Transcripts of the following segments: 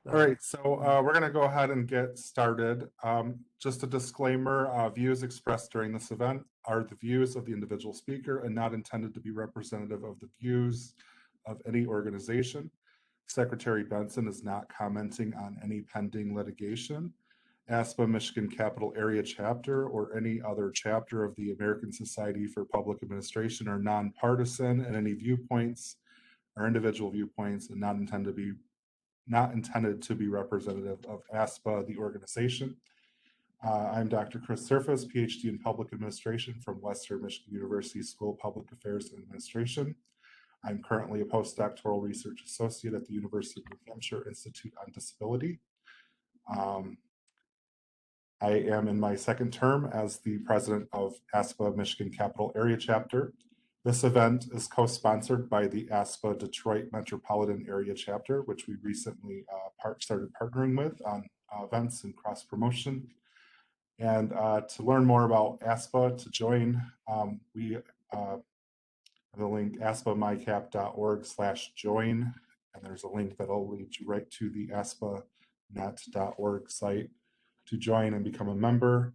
All right, so we're going to go ahead and get started. Just a disclaimer, views expressed during this event are the views of the individual speaker and not intended to be representative of the views of any organization. Secretary Benson is not commenting on any pending litigation. ASPA Michigan Capital Area Chapter or any other chapter of the American Society for Public Administration are nonpartisan, and any viewpoints are individual viewpoints and not intended to be representative of ASPA, the organization. I'm Dr. Chris Surfus, PhD in Public Administration from Western Michigan University School of Public Affairs and Administration. I'm currently a postdoctoral research associate at the University of New Hampshire Institute on Disability. I am in my second term as the president of ASPA Michigan Capital Area Chapter. This event is co-sponsored by the ASPA Detroit Metropolitan Area Chapter, which we recently started partnering with on events and cross-promotion. And to learn more about ASPA, to join, we have the link aspamicap.org/join, and there's a link that'll lead you right to the aspanet.org site to join and become a member.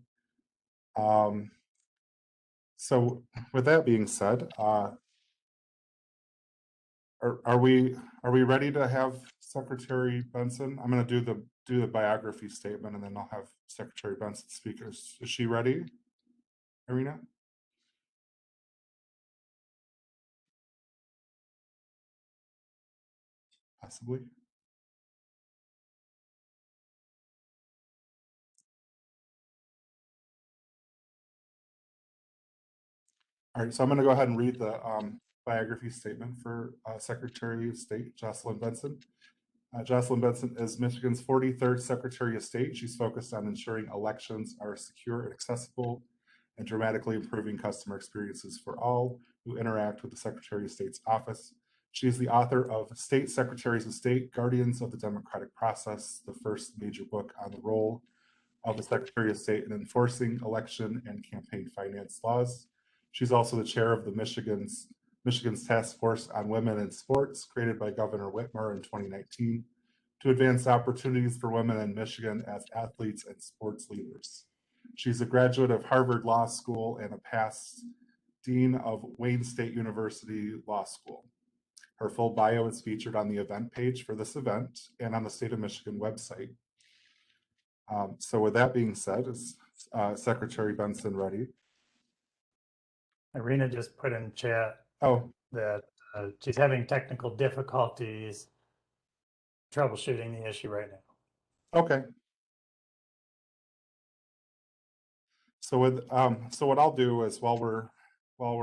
So with that being said, are we ready to have Secretary Benson? I'm going to do the biography statement, and then I'll have Secretary Benson speak. Is she ready, Irina? Possibly. All right, so I'm going to go ahead and read the biography statement for Secretary of State Jocelyn Benson. Jocelyn Benson is Michigan's 43rd Secretary of State. She's focused on ensuring elections are secure and accessible and dramatically improving customer experiences for all who interact with the Secretary of State's office. She is the author of State Secretaries of State, Guardians of the Democratic Process, the first major book on the role of the Secretary of State in enforcing election and campaign finance laws. She's also the chair of the Michigan's Task Force on Women in Sports, created by Governor Whitmer in 2019 to advance opportunities for women in Michigan as athletes and sports leaders. She's a graduate of Harvard Law School and a past dean of Wayne State University Law School. Her full bio is featured on the event page for this event and on the State of Michigan website. So with that being said, is Secretary Benson ready? Irina just put in chat that she's having technical difficulties troubleshooting the issue right now. Okay. So what I'll do is while we're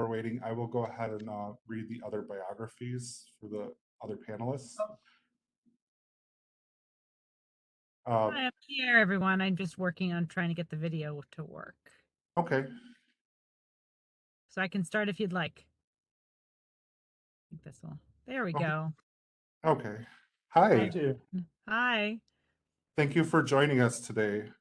waiting, I will go ahead and read the other biographies for the other panelists. Hi, I'm here, everyone. I'm just working on trying to get the video to work. Okay. So I can start if you'd like. I think this will. There we go. Okay. Hi. Hi. Thank you for joining us today.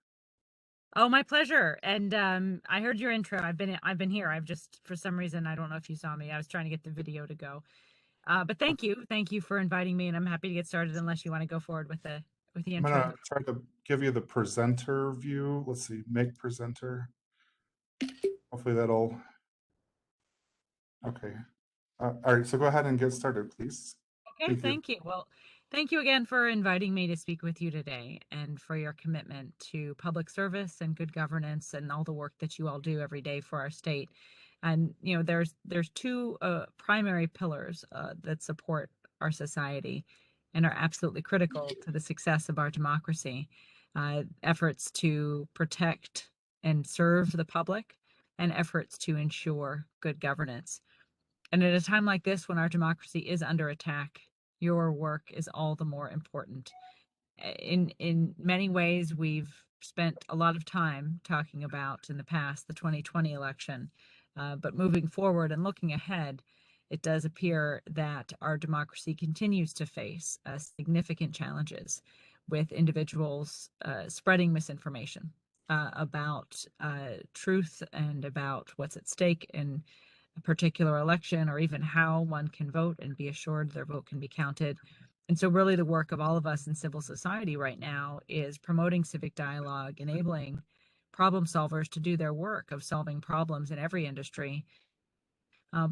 Oh, my pleasure. And I heard your intro. I've been here. I've just, for some reason, I don't know if you saw me. I was trying to get the video to go. But thank you for inviting me, and I'm happy to get started unless you want to go forward with the intro. I'm gonna try to give you the presenter view. Let's see, make presenter. Hopefully that'll. Okay. All right, so go ahead and get started, please. Okay, thank you. Well, thank you again for inviting me to speak with you today and for your commitment to public service and good governance and all the work that you all do every day for our state. And, you know, there's two primary pillars that support our society and are absolutely critical to the success of our democracy. Efforts to protect and serve the public and efforts to ensure good governance. And at a time like this, when our democracy is under attack, your work is all the more important. In many ways, we've spent a lot of time talking about in the past the 2020 election, but moving forward and looking ahead, it does appear that our democracy continues to face significant challenges with individuals spreading misinformation about truth and about what's at stake in a particular election, or even how one can vote and be assured their vote can be counted. And so really the work of all of us in civil society right now is promoting civic dialogue, enabling problem solvers to do their work of solving problems in every industry,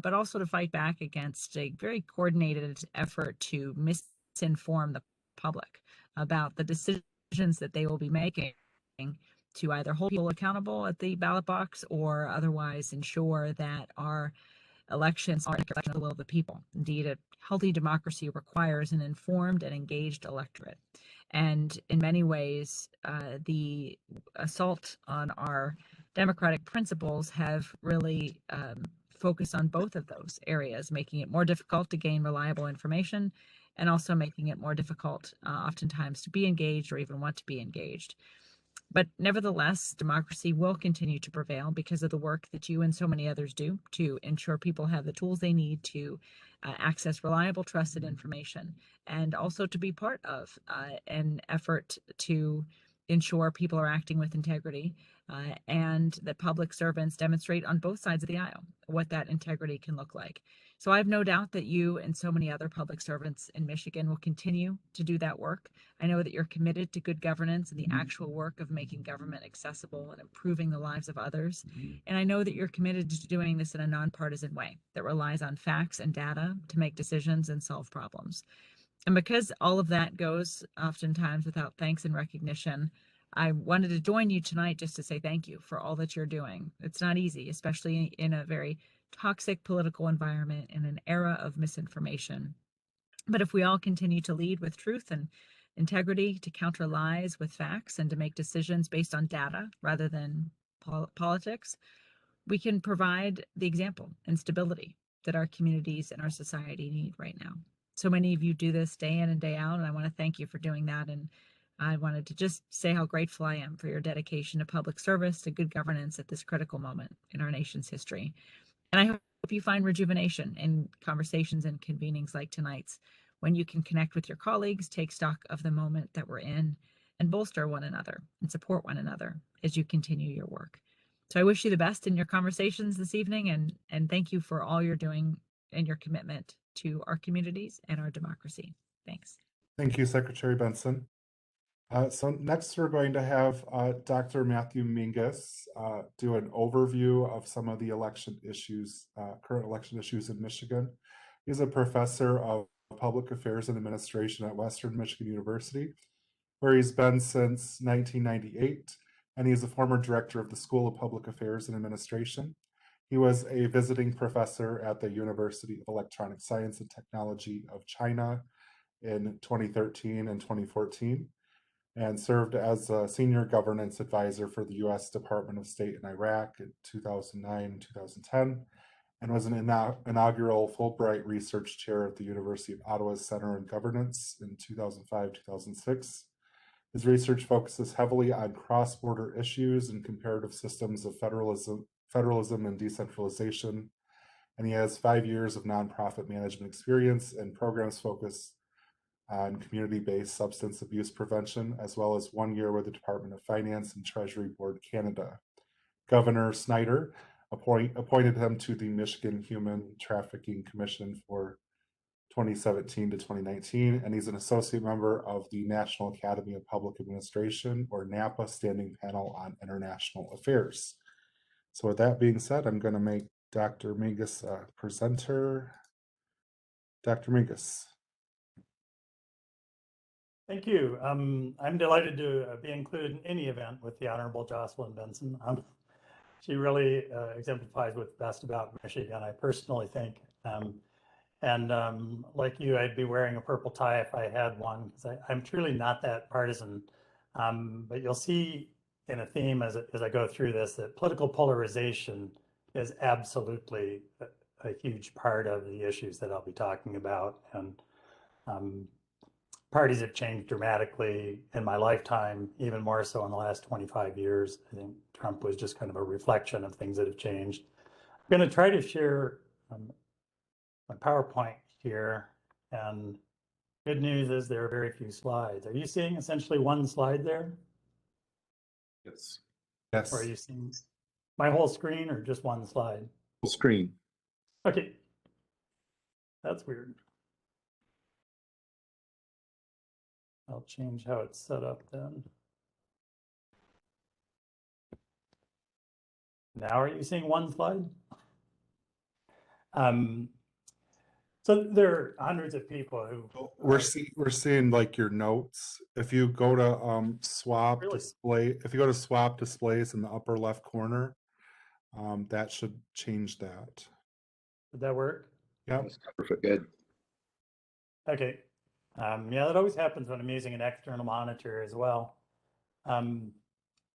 but also to fight back against a very coordinated effort to misinform the public about the decisions that they will be making to either hold people accountable at the ballot box or otherwise ensure that our elections are a reflection of the will of the people. Indeed, a healthy democracy requires an informed and engaged electorate. And in many ways, the assault on our democratic principles have really focused on both of those areas, making it more difficult to gain reliable information and also making it more difficult oftentimes to be engaged or even want to be engaged. But nevertheless, democracy will continue to prevail because of the work that you and so many others do to ensure people have the tools they need to access reliable, trusted information, and also to be part of an effort to ensure people are acting with integrity and that public servants demonstrate on both sides of the aisle what that integrity can look like. So I have no doubt that you and so many other public servants in Michigan will continue to do that work. I know that you're committed to good governance and the actual work of making government accessible and improving the lives of others. And I know that you're committed to doing this in a nonpartisan way that relies on facts and data to make decisions and solve problems. And because all of that goes oftentimes without thanks and recognition, I wanted to join you tonight just to say thank you for all that you're doing. It's not easy, especially in a very toxic political environment in an era of misinformation. But if we all continue to lead with truth and integrity, to counter lies with facts, and to make decisions based on data rather than politics, we can provide the example and stability that our communities and our society need right now. So many of you do this day in and day out, and I want to thank you for doing that. And I wanted to just say how grateful I am for your dedication to public service, to good governance at this critical moment in our nation's history. And I hope you find rejuvenation in conversations and convenings like tonight's, when you can connect with your colleagues, take stock of the moment that we're in, and bolster one another and support one another as you continue your work. So I wish you the best in your conversations this evening, and thank you for all you're doing and your commitment to our communities and our democracy. Thanks. Thank you, Secretary Benson. So next we're going to have Dr. Matthew Mingus do an overview of some of the election issues, current election issues in Michigan. He's a professor of public affairs and administration at Western Michigan University, where he's been since 1998, and he's a former director of the School of Public Affairs and Administration. He was a visiting professor at the University of Electronic Science and Technology of China in 2013 and 2014. And served as a senior governance advisor for the U.S. Department of State in Iraq in 2009 and 2010, and was an inaugural Fulbright Research Chair at the University of Ottawa's Center on Governance in 2005-2006. His research focuses heavily on cross-border issues and comparative systems of federalism and decentralization, and he has 5 years of nonprofit management experience and programs focused on community-based substance abuse prevention, as well as 1 year with the Department of Finance and Treasury Board Canada. Governor Snyder appointed him to the Michigan Human Trafficking Commission for 2017 to 2019, and he's an associate member of the National Academy of Public Administration, or NAPA, Standing Panel on International Affairs. So with that being said, I'm going to make Dr. Mingus a presenter. Dr. Mingus. Thank you. I'm delighted to be included in any event with the Honorable Jocelyn Benson. She really exemplifies what's best about Michigan, I personally think. Like you, I'd be wearing a purple tie if I had one, because I'm truly not that partisan. But you'll see in a theme as I go through this that political polarization is absolutely a huge part of the issues that I'll be talking about. And parties have changed dramatically in my lifetime, even more so in the last 25 years. I think Trump was just kind of a reflection of things that have changed. I'm going to try to share my PowerPoint here, and good news is there are very few slides. Are you seeing essentially one slide there? Yes. Or are you seeing my whole screen or just one slide? Full screen. Okay. That's weird. I'll change how it's set up then. Now are you seeing one slide? So there are hundreds of people who We're seeing like your notes. If you go to swap Really? display, if you go to swap displays in the upper left corner, that should change that. Did that work? Yep. That's perfect. Good. Okay. Yeah, that always happens when I'm using an external monitor as well.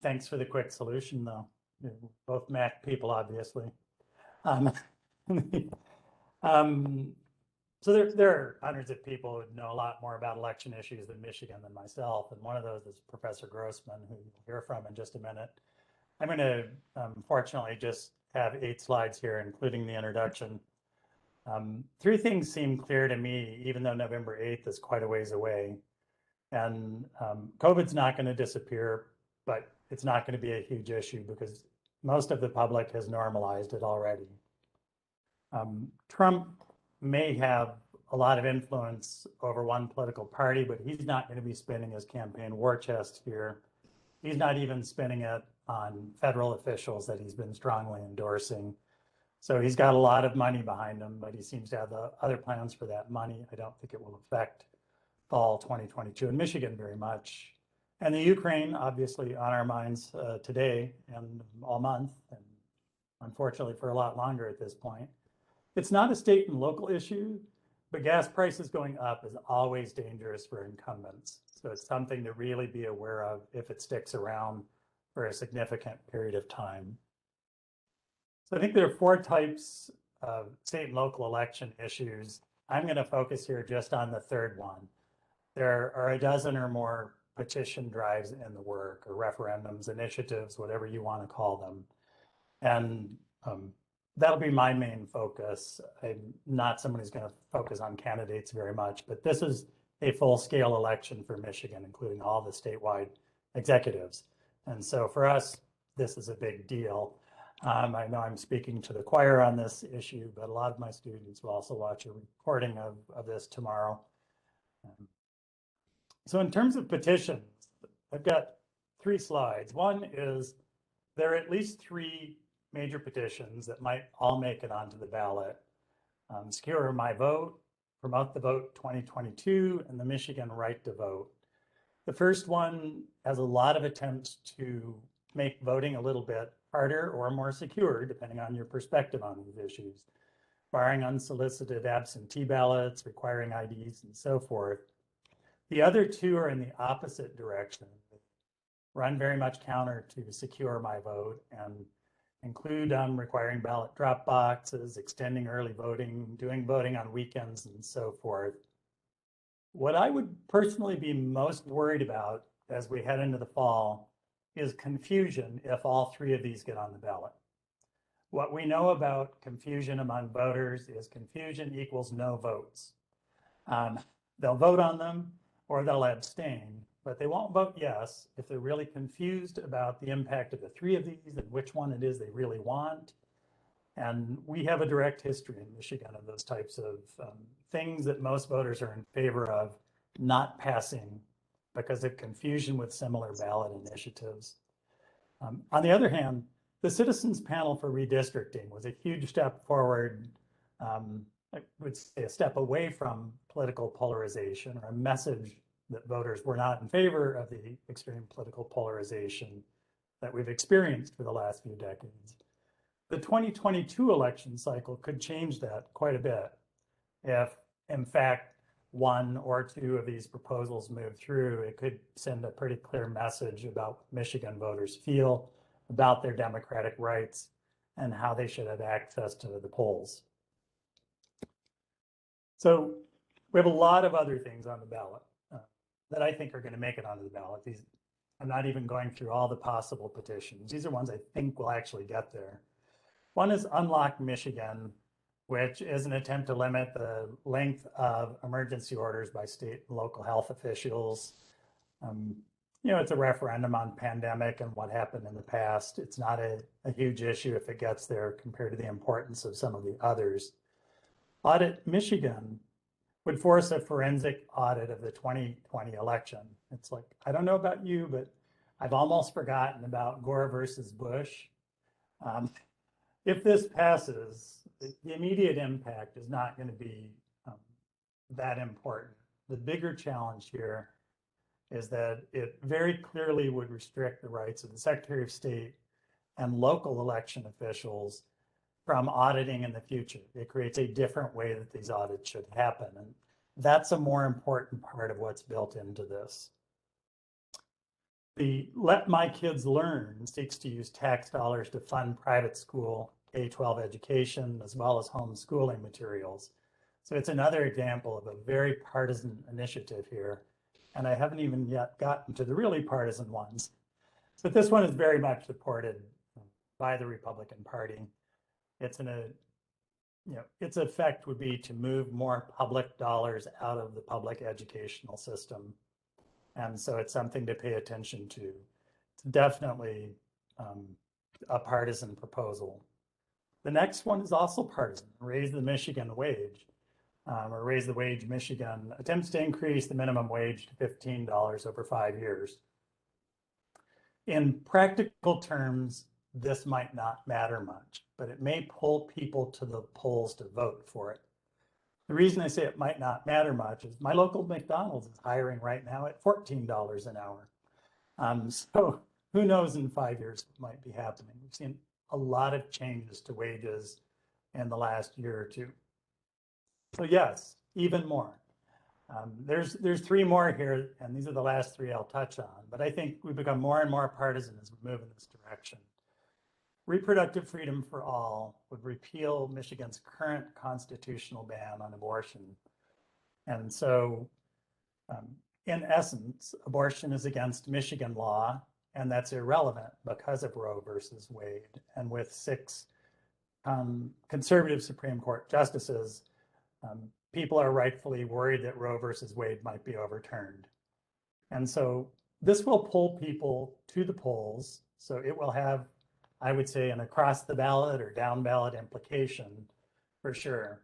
Thanks for the quick solution, though. You're both Mac people, obviously. Um, so there are hundreds of people who know a lot more about election issues in Michigan than myself, and one of those is Professor Grossman, who you'll hear from in just a minute. I'm going to, fortunately, just have 8 slides here, including the introduction. 3 things seem clear to me, even though November 8th is quite a ways away. And COVID's not going to disappear, but it's not going to be a huge issue because most of the public has normalized it already. Trump may have a lot of influence over one political party, but he's not going to be spending his campaign war chest here. He's not even spending it on federal officials that he's been strongly endorsing. So he's got a lot of money behind him, but he seems to have the other plans for that money. I don't think it will affect fall 2022 in Michigan very much. And the Ukraine, obviously on our minds today and all month, and unfortunately for a lot longer at this point. It's not a state and local issue, but gas prices going up is always dangerous for incumbents. So it's something to really be aware of if it sticks around for a significant period of time. So I think there are 4 types of state and local election issues. I'm going to focus here just on the 3rd one. There are a dozen or more petition drives in the work, or referendums, initiatives, whatever you want to call them. And that'll be my main focus. I'm not someone who's going to focus on candidates very much, but this is a full-scale election for Michigan, including all the statewide executives. And so for us, this is a big deal. I know I'm speaking to the choir on this issue, but a lot of my students will also watch a recording of this tomorrow. So in terms of petitions, I've got 3 slides. One is there are at least 3 major petitions that might all make it onto the ballot. Secure My Vote, Promote the Vote 2022, and the Michigan Right to Vote. The first one has a lot of attempts to make voting a little bit harder or more secure, depending on your perspective on these issues, barring unsolicited absentee ballots, requiring IDs, and so forth. The other 2 are in the opposite direction, run very much counter to Secure My Vote, and include requiring ballot drop boxes, extending early voting, doing voting on weekends, and so forth. What I would personally be most worried about as we head into the fall is confusion if all 3 of these get on the ballot. What we know about confusion among voters is confusion equals no votes. They'll vote on them or they'll abstain, but they won't vote yes if they're really confused about the impact of the 3 of these and which one it is they really want. And we have a direct history in Michigan of those types of things that most voters are in favor of not passing because of confusion with similar ballot initiatives. On the other hand, the Citizens Panel for Redistricting was a huge step forward, I would say a step away from political polarization, or a message that voters were not in favor of the extreme political polarization that we've experienced for the last few decades. The 2022 election cycle could change that quite a bit if, in fact, 1 or 2 of these proposals move through. It could send a pretty clear message about what Michigan voters feel about their democratic rights and how they should have access to the polls. So we have a lot of other things on the ballot that I think are going to make it onto the ballot. I'm not even going through all the possible petitions. These are ones I think will actually get there. One is Unlock Michigan, which is an attempt to limit the length of emergency orders by state and local health officials. It's a referendum on pandemic and what happened in the past. It's not a huge issue if it gets there compared to the importance of some of the others. Audit Michigan would force a forensic audit of the 2020 election. It's like, I don't know about you, but I've almost forgotten about Gore versus Bush. If this passes, the immediate impact is not going to be that important. The bigger challenge here is that it very clearly would restrict the rights of the Secretary of State and local election officials from auditing in the future. It creates a different way that these audits should happen. And that's a more important part of what's built into this. The Let My Kids Learn seeks to use tax dollars to fund private school K-12 education, as well as homeschooling materials. So it's another example of a very partisan initiative here. And I haven't even yet gotten to the really partisan ones. But this one is very much supported by the Republican Party. It's its effect would be to move more public dollars out of the public educational system. And so it's something to pay attention to. It's definitely a partisan proposal. The next one is also partisan, raise the Michigan wage, or raise the wage. Michigan attempts to increase the minimum wage to $15 over 5 years. In practical terms, this might not matter much, but it may pull people to the polls to vote for it. The reason I say it might not matter much is my local McDonald's is hiring right now at $14 an hour. So who knows in 5 years what might be happening. We've seen a lot of changes to wages in the last year or two. So yes, even more. There's three more here, and these are the last three I'll touch on, but I think we become more and more partisan as we move in this direction. Reproductive freedom for all would repeal Michigan's current constitutional ban on abortion. And so, in essence, abortion is against Michigan law, and that's irrelevant because of Roe versus Wade. And with 6 conservative Supreme Court justices, people are rightfully worried that Roe versus Wade might be overturned. And so this will pull people to the polls. So it will have, I would say, an across the ballot or down ballot implication for sure.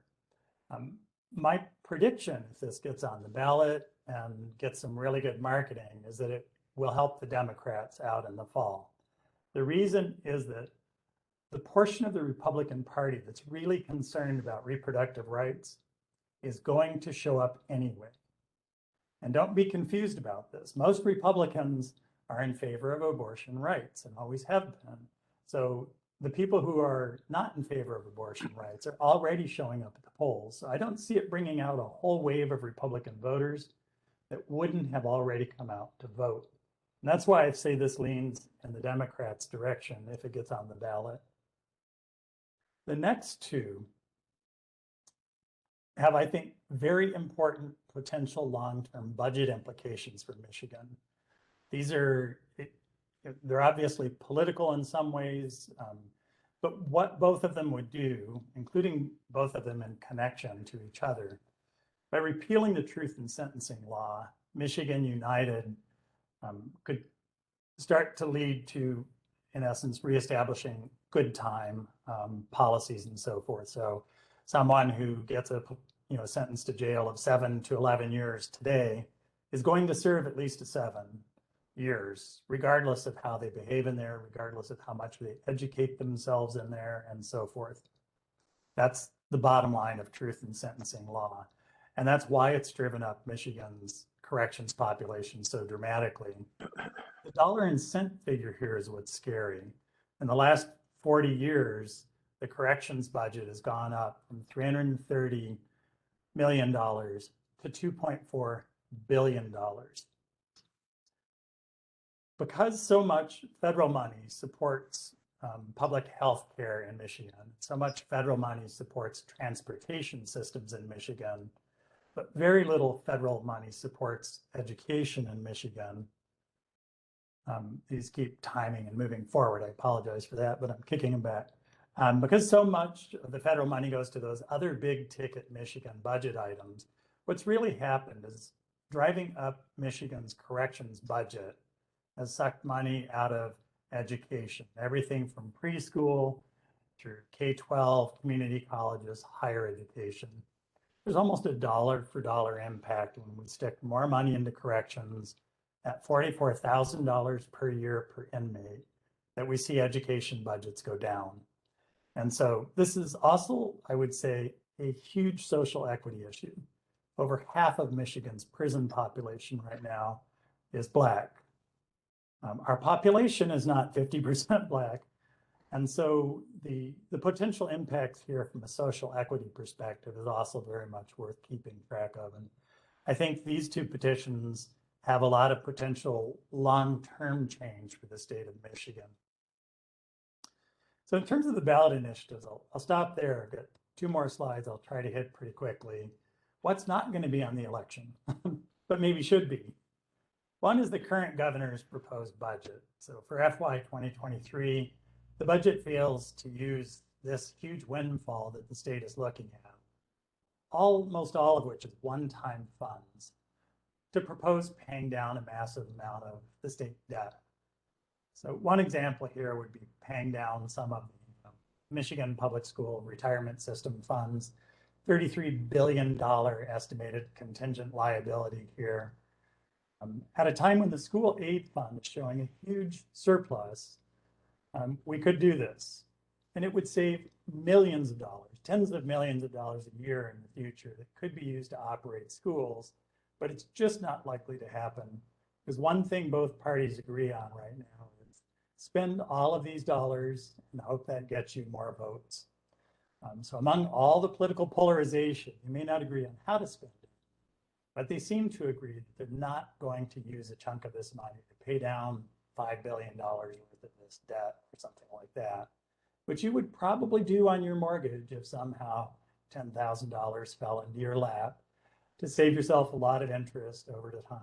My prediction, if this gets on the ballot and gets some really good marketing, is that it will help the Democrats out in the fall. The reason is that the portion of the Republican Party that's really concerned about reproductive rights is going to show up anyway. And don't be confused about this. Most Republicans are in favor of abortion rights and always have been. So the people who are not in favor of abortion rights are already showing up at the polls. So I don't see it bringing out a whole wave of Republican voters that wouldn't have already come out to vote. And that's why I say this leans in the Democrats' direction if it gets on the ballot. The next two have, I think, very important potential long-term budget implications for Michigan. They're obviously political in some ways, but what both of them would do, including both of them in connection to each other, by repealing the truth in sentencing law, Michigan United could start to lead to, in essence, reestablishing good time policies and so forth. So someone who gets a sentence to jail of 7 to 11 years today is going to serve at least 7 years, regardless of how they behave in there, regardless of how much they educate themselves in there, and so forth. That's the bottom line of truth in sentencing law. And that's why it's driven up Michigan's corrections population so dramatically. The dollar and cent figure here is what's scary. In the last 40 years, the corrections budget has gone up from $330 million to $2.4 billion. Because so much federal money supports public health care in Michigan, so much federal money supports transportation systems in Michigan, but very little federal money supports education in Michigan. These keep timing and moving forward. I apologize for that, but I'm kicking them back. Because so much of the federal money goes to those other big ticket Michigan budget items, what's really happened is driving up Michigan's corrections budget has sucked money out of education, everything from preschool through K-12, community colleges, higher education. there's almost a dollar for dollar impact when we stick more money into corrections at $44,000 per year per inmate, that we see education budgets go down. And so this is also, I would say, a huge social equity issue. Over half of Michigan's prison population right now is Black. Our population is not 50% Black. And so the potential impacts here from a social equity perspective is also very much worth keeping track of. And I think these two petitions have a lot of potential long-term change for the state of Michigan. So in terms of the ballot initiatives, I'll stop there. I've got 2 more slides I'll try to hit pretty quickly. What's not going to be on the election, but maybe should be? One is the current governor's proposed budget. So for FY 2023, the budget fails to use this huge windfall that the state is looking at, almost all of which is one-time funds, to propose paying down a massive amount of the state debt. So one example here would be paying down some of the Michigan public school retirement system funds, $33 billion estimated contingent liability here. At a time when the school aid fund is showing a huge surplus, we could do this. And it would save millions of dollars, tens of millions of dollars a year in the future that could be used to operate schools, but it's just not likely to happen. Because one thing both parties agree on right now is spend all of these dollars and hope that gets you more votes. So among all the political polarization, you may not agree on how to spend it, but they seem to agree that they're not going to use a chunk of this money to pay down $5 billion worth of this debt or something like that, which you would probably do on your mortgage if somehow $10,000 fell into your lap, to save yourself a lot of interest over the time.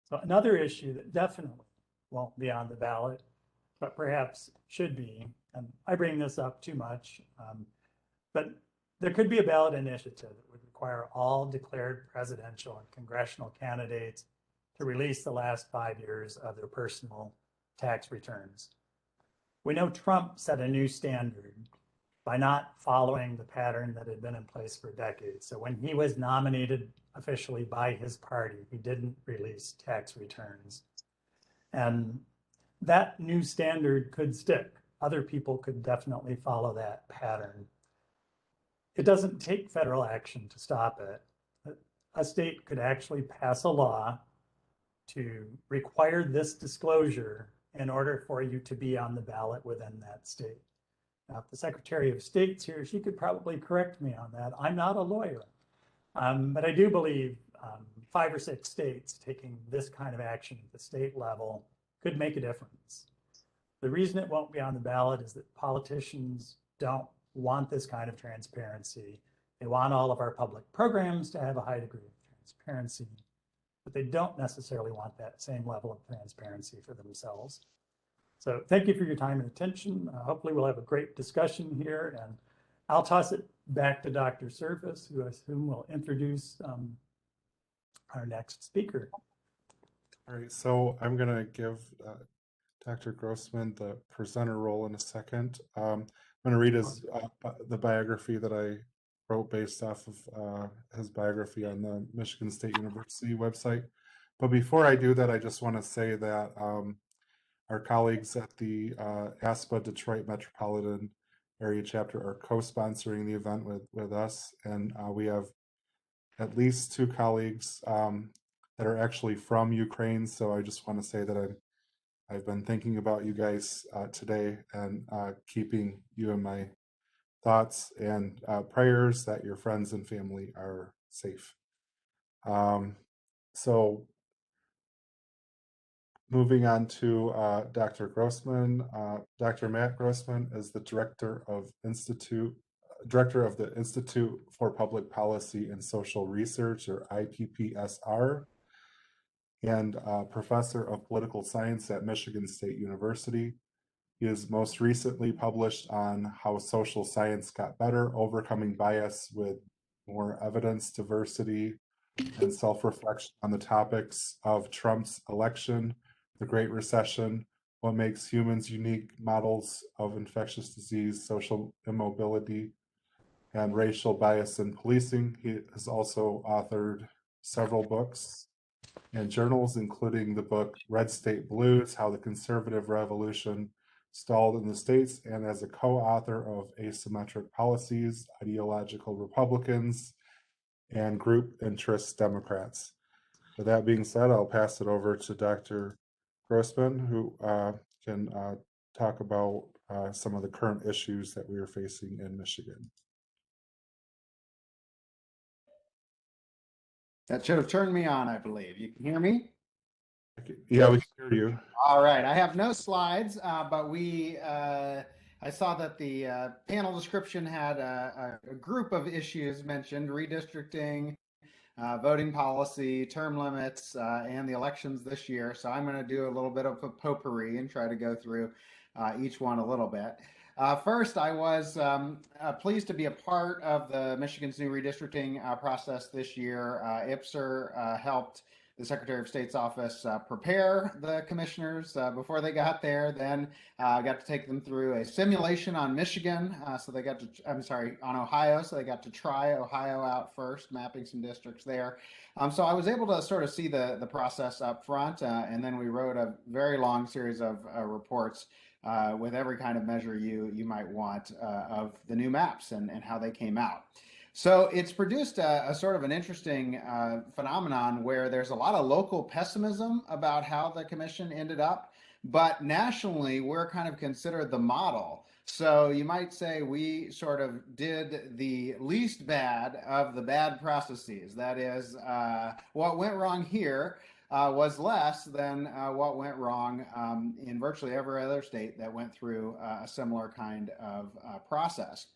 So another issue that definitely won't be on the ballot, but perhaps should be, and I bring this up too much, but there could be a ballot initiative that would require all declared presidential and congressional candidates to release the last 5 years of their personal tax returns. We know Trump set a new standard by not following the pattern that had been in place for decades. So when he was nominated officially by his party, he didn't release tax returns. And that new standard could stick. Other people could definitely follow that pattern. It doesn't take federal action to stop it. A state could actually pass a law to require this disclosure in order for you to be on the ballot within that state. Now, if the Secretary of State's here, she could probably correct me on that. I'm not a lawyer, but I do believe 5 or 6 states taking this kind of action at the state level could make a difference. The reason it won't be on the ballot is that politicians don't want this kind of transparency. They want all of our public programs to have a high degree of transparency, but they don't necessarily want that same level of transparency for themselves. So thank you for your time and attention. Hopefully we'll have a great discussion here, and I'll toss it back to Dr. Surfus, whom will introduce our next speaker. All right, so I'm going to give Dr. Grossman the presenter role in a second. I'm going to read his the biography that I wrote based off of his biography on the Michigan State University website. But before I do that, I just want to say that our colleagues at the ASPA Detroit Metropolitan Area Chapter are co-sponsoring the event with us, and we have at least 2 colleagues that are actually from Ukraine. So I just want to say that I've been thinking about you guys today, and keeping you in my thoughts and prayers that your friends and family are safe. So moving on to Dr. Grossman. Dr. Matt Grossman is the Director of the Institute for Public Policy and Social Research, or IPPSR, and Professor of Political Science at Michigan State University. He is most recently published on How Social Science Got Better, Overcoming Bias with More Evidence, Diversity, and Self-Reflection on the topics of Trump's election, the Great Recession, what makes humans unique, models of infectious disease, social immobility, and Racial Bias in Policing. He has also authored several books and journals, including the book Red State Blues, How the Conservative Revolution Stalled in the States, and as a co-author of Asymmetric Policies, Ideological Republicans, and Group Interest Democrats. With that being said, I'll pass it over to Dr. Grossman, who can talk about some of the current issues that we are facing in Michigan. That should have turned me on, I believe. You can hear me? Yeah, we can hear you. All right. I have no slides, but I saw that the panel description had a group of issues mentioned: redistricting, voting policy, term limits, and the elections this year. So I'm going to do a little bit of a potpourri and try to go through each one a little bit. First, I was pleased to be a part of the Michigan's new redistricting process this year. IPSR helped the Secretary of State's office prepare the commissioners before they got there. Then got to take them through a simulation on Michigan. On Ohio. So they got to try Ohio out first, mapping some districts there. So I was able to sort of see the process up front. And then we wrote a very long series of reports with every kind of measure you might want of the new maps and how they came out. So it's produced a sort of an interesting phenomenon where there's a lot of local pessimism about how the commission ended up, but nationally we're kind of considered the model. So you might say we sort of did the least bad of the bad processes. That is, what went wrong here was less than what went wrong in virtually every other state that went through a similar kind of process.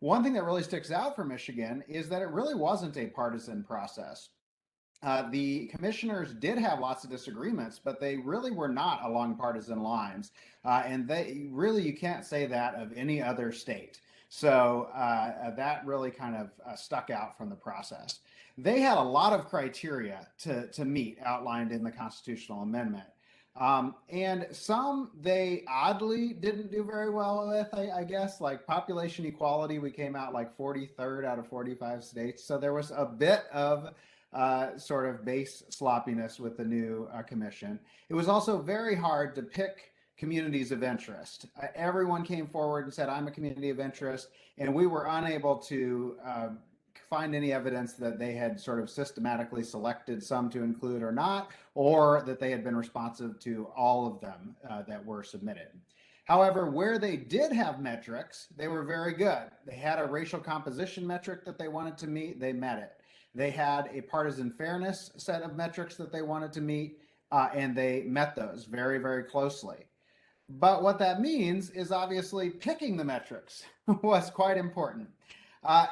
One thing that really sticks out for Michigan is that it really wasn't a partisan process. The commissioners did have lots of disagreements, but they really were not along partisan lines. And you can't say that of any other state. So that really kind of stuck out from the process. They had a lot of criteria to meet outlined in the constitutional amendment. And some they oddly didn't do very well with, I guess, like population equality. We came out like 43rd out of 45 states. So there was a bit of sort of base sloppiness with the new commission. It was also very hard to pick communities of interest. Everyone came forward and said, I'm a community of interest, and we were unable to find any evidence that they had sort of systematically selected some to include or not, or that they had been responsive to all of them that were submitted. However, where they did have metrics, they were very good. They had a racial composition metric that they wanted to meet, they met it. They had a partisan fairness set of metrics that they wanted to meet, and they met those very, very closely. But what that means is obviously picking the metrics was quite important.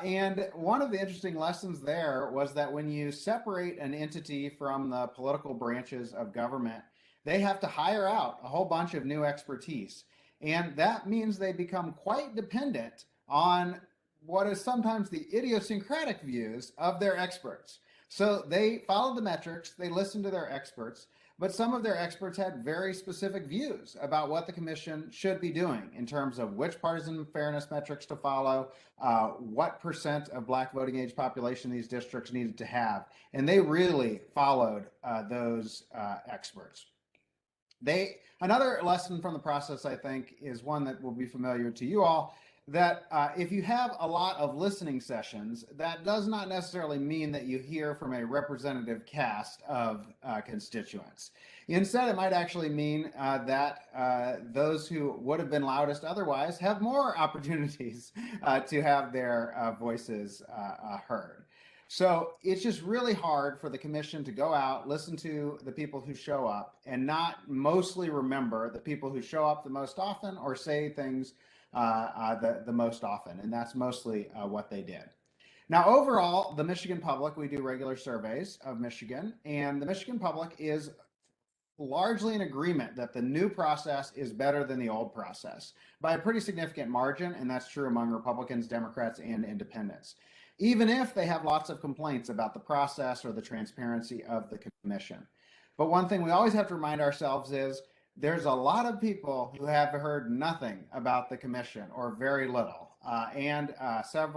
And one of the interesting lessons there was that when you separate an entity from the political branches of government, they have to hire out a whole bunch of new expertise. And that means they become quite dependent on what is sometimes the idiosyncratic views of their experts. So they followed the metrics, they listened to their experts, but some of their experts had very specific views about what the commission should be doing in terms of which partisan fairness metrics to follow, what % of Black voting age population these districts needed to have. And they really followed those experts. Another lesson from the process, I think, is one that will be familiar to you all, that if you have a lot of listening sessions, that does not necessarily mean that you hear from a representative cast of constituents. Instead, it might actually mean that those who would have been loudest otherwise have more opportunities to have their voices heard. So it's just really hard for the commission to go out, listen to the people who show up, and not mostly remember the people who show up the most often or say things the most often, and that's mostly what they did. Now, overall, the Michigan public, we do regular surveys of Michigan, and the Michigan public is largely in agreement that the new process is better than the old process by a pretty significant margin, and that's true among Republicans, Democrats, and independents, even if they have lots of complaints about the process or the transparency of the commission. But one thing we always have to remind ourselves is there's a lot of people who have heard nothing about the commission or very little. and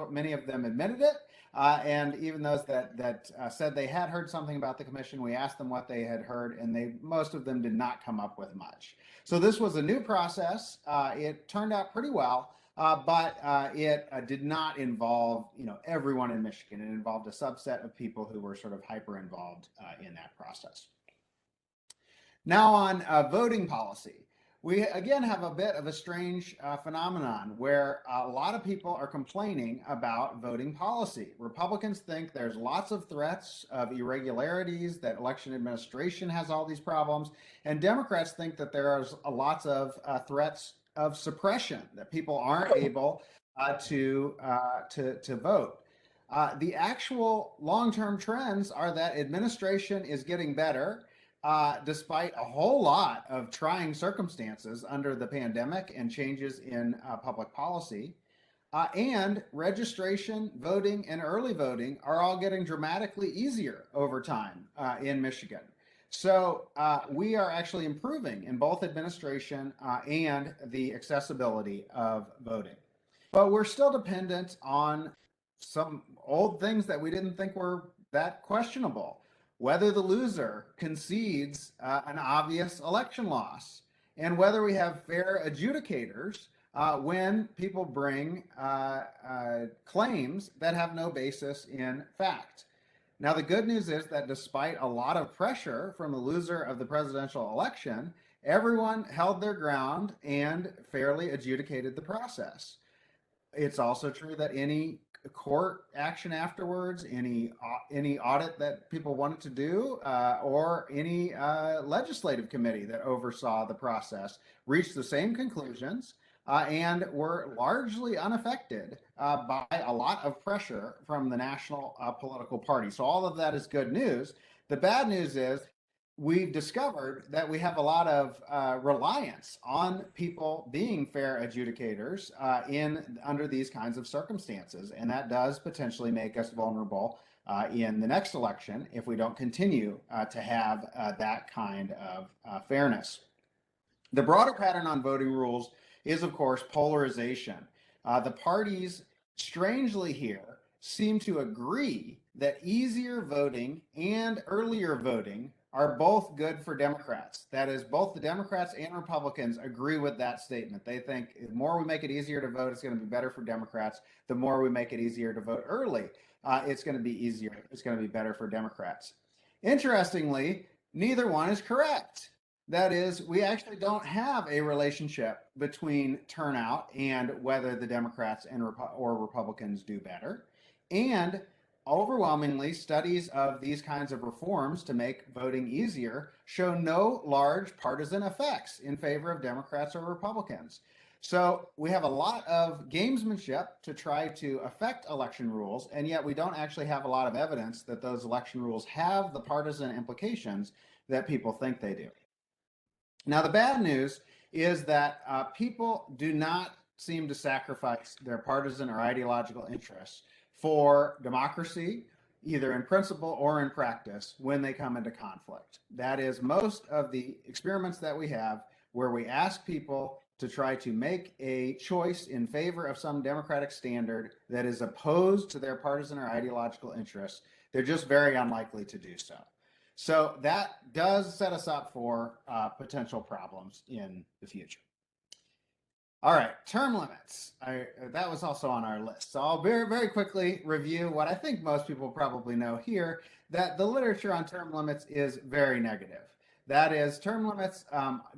many of them admitted it. And even those that said they had heard something about the commission, we asked them what they had heard, and most of them did not come up with much. So this was a new process. It turned out pretty well, but it did not involve everyone in Michigan. It involved a subset of people who were sort of hyper involved in that process. Now on voting policy. We again have a bit of a strange phenomenon where a lot of people are complaining about voting policy. Republicans think there's lots of threats of irregularities, that election administration has all these problems, and Democrats think that there are lots of threats of suppression, that people aren't able to vote. The actual long-term trends are that administration is getting better, despite a whole lot of trying circumstances under the pandemic and changes in public policy. And registration, voting, and early voting are all getting dramatically easier over time in Michigan. So we are actually improving in both administration and the accessibility of voting. But we're still dependent on some old things that we didn't think were that questionable. Whether the loser concedes an obvious election loss, and whether we have fair adjudicators when people bring claims that have no basis in fact. Now, the good news is that despite a lot of pressure from the loser of the presidential election, everyone held their ground and fairly adjudicated the process. It's also true that any court action afterwards, any audit that people wanted to do, or any legislative committee that oversaw the process reached the same conclusions and were largely unaffected by a lot of pressure from the national political party. So all of that is good news. The bad news is we've discovered that we have a lot of reliance on people being fair adjudicators under these kinds of circumstances, and that does potentially make us vulnerable in the next election if we don't continue to have that kind of fairness. The broader pattern on voting rules is, of course, polarization. The parties, strangely here, seem to agree that easier voting and earlier voting are both good for Democrats. That is, both the Democrats and Republicans agree with that statement. They think the more we make it easier to vote, it's going to be better for Democrats. The more we make it easier to vote early, it's going to be easier. It's going to be better for Democrats. Interestingly, neither one is correct. That is, we actually don't have a relationship between turnout and whether the Democrats or Republicans do better. And overwhelmingly, studies of these kinds of reforms to make voting easier show no large partisan effects in favor of Democrats or Republicans. So we have a lot of gamesmanship to try to affect election rules, and yet we don't actually have a lot of evidence that those election rules have the partisan implications that people think they do. Now, the bad news is that people do not seem to sacrifice their partisan or ideological interests for democracy, either in principle or in practice, when they come into conflict. That is, most of the experiments that we have where we ask people to try to make a choice in favor of some democratic standard that is opposed to their partisan or ideological interests, they're just very unlikely to do so. So that does set us up for potential problems in the future. All right, term limits. That was also on our list. So I'll very, very quickly review what I think most people probably know here, that the literature on term limits is very negative. That is, term limits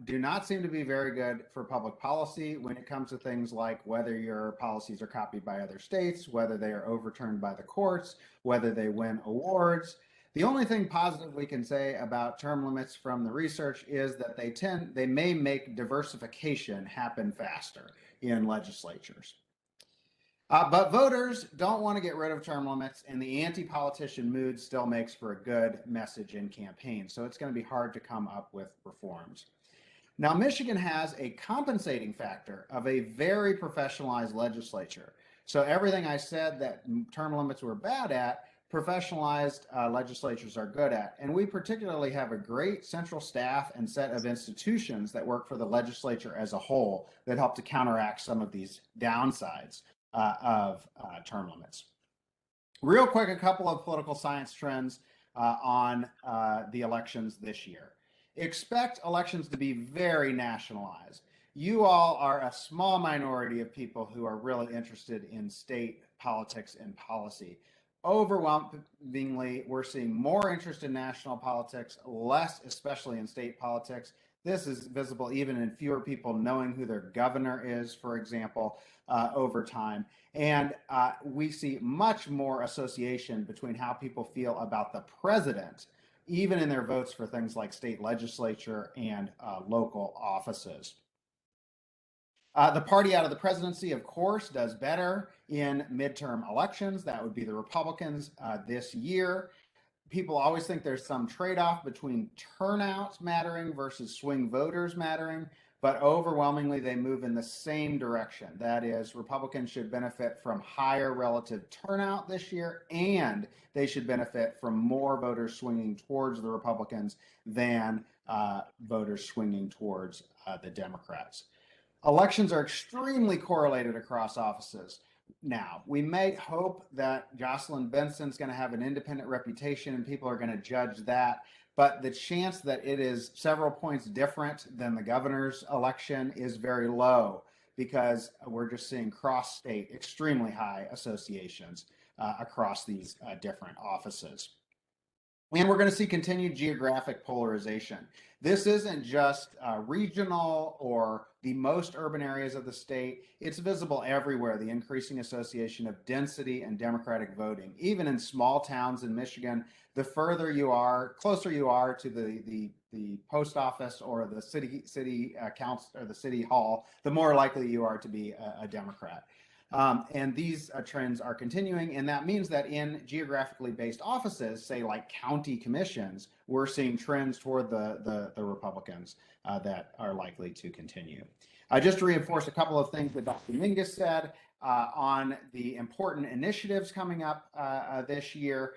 do not seem to be very good for public policy when it comes to things like whether your policies are copied by other states, whether they are overturned by the courts, whether they win awards. The only thing positive we can say about term limits from the research is that they may make diversification happen faster in legislatures. But voters don't want to get rid of term limits, and the anti-politician mood still makes for a good message in campaigns. So it's going to be hard to come up with reforms. Now, Michigan has a compensating factor of a very professionalized legislature. So everything I said that term limits were bad at, professionalized legislatures are good at. And we particularly have a great central staff and set of institutions that work for the legislature as a whole that help to counteract some of these downsides. of term limits. Real quick, a couple of political science trends on the elections this year. Expect elections to be very nationalized. You all are a small minority of people who are really interested in state politics and policy. Overwhelmingly, we're seeing more interest in national politics, less especially in state politics. This is visible even in fewer people knowing who their governor is, for example, over time. And we see much more association between how people feel about the president, even in their votes for things like state legislature and local offices. The party out of the presidency, of course, does better in midterm elections. That would be the Republicans this year. People always think there's some trade-off between turnout mattering versus swing voters mattering, but overwhelmingly they move in the same direction. That is, Republicans should benefit from higher relative turnout this year, and they should benefit from more voters swinging towards the Republicans than voters swinging towards the Democrats. Elections are extremely correlated across offices. Now, we may hope that Jocelyn Benson's going to have an independent reputation and people are going to judge that, but the chance that it is several points different than the governor's election is very low because we're just seeing cross-state, extremely high associations across these different offices. And we're going to see continued geographic polarization. This isn't just regional or the most urban areas of the state. It's visible everywhere, the increasing association of density and Democratic voting. Even in small towns in Michigan, the further you are, closer you are to the post office or the city council or the city hall, the more likely you are to be a Democrat. And these trends are continuing, and that means that in geographically based offices, say like county commissions, we're seeing trends toward the Republicans that are likely to continue. Just to reinforce a couple of things that Dr. Mingus said on the important initiatives coming up this year,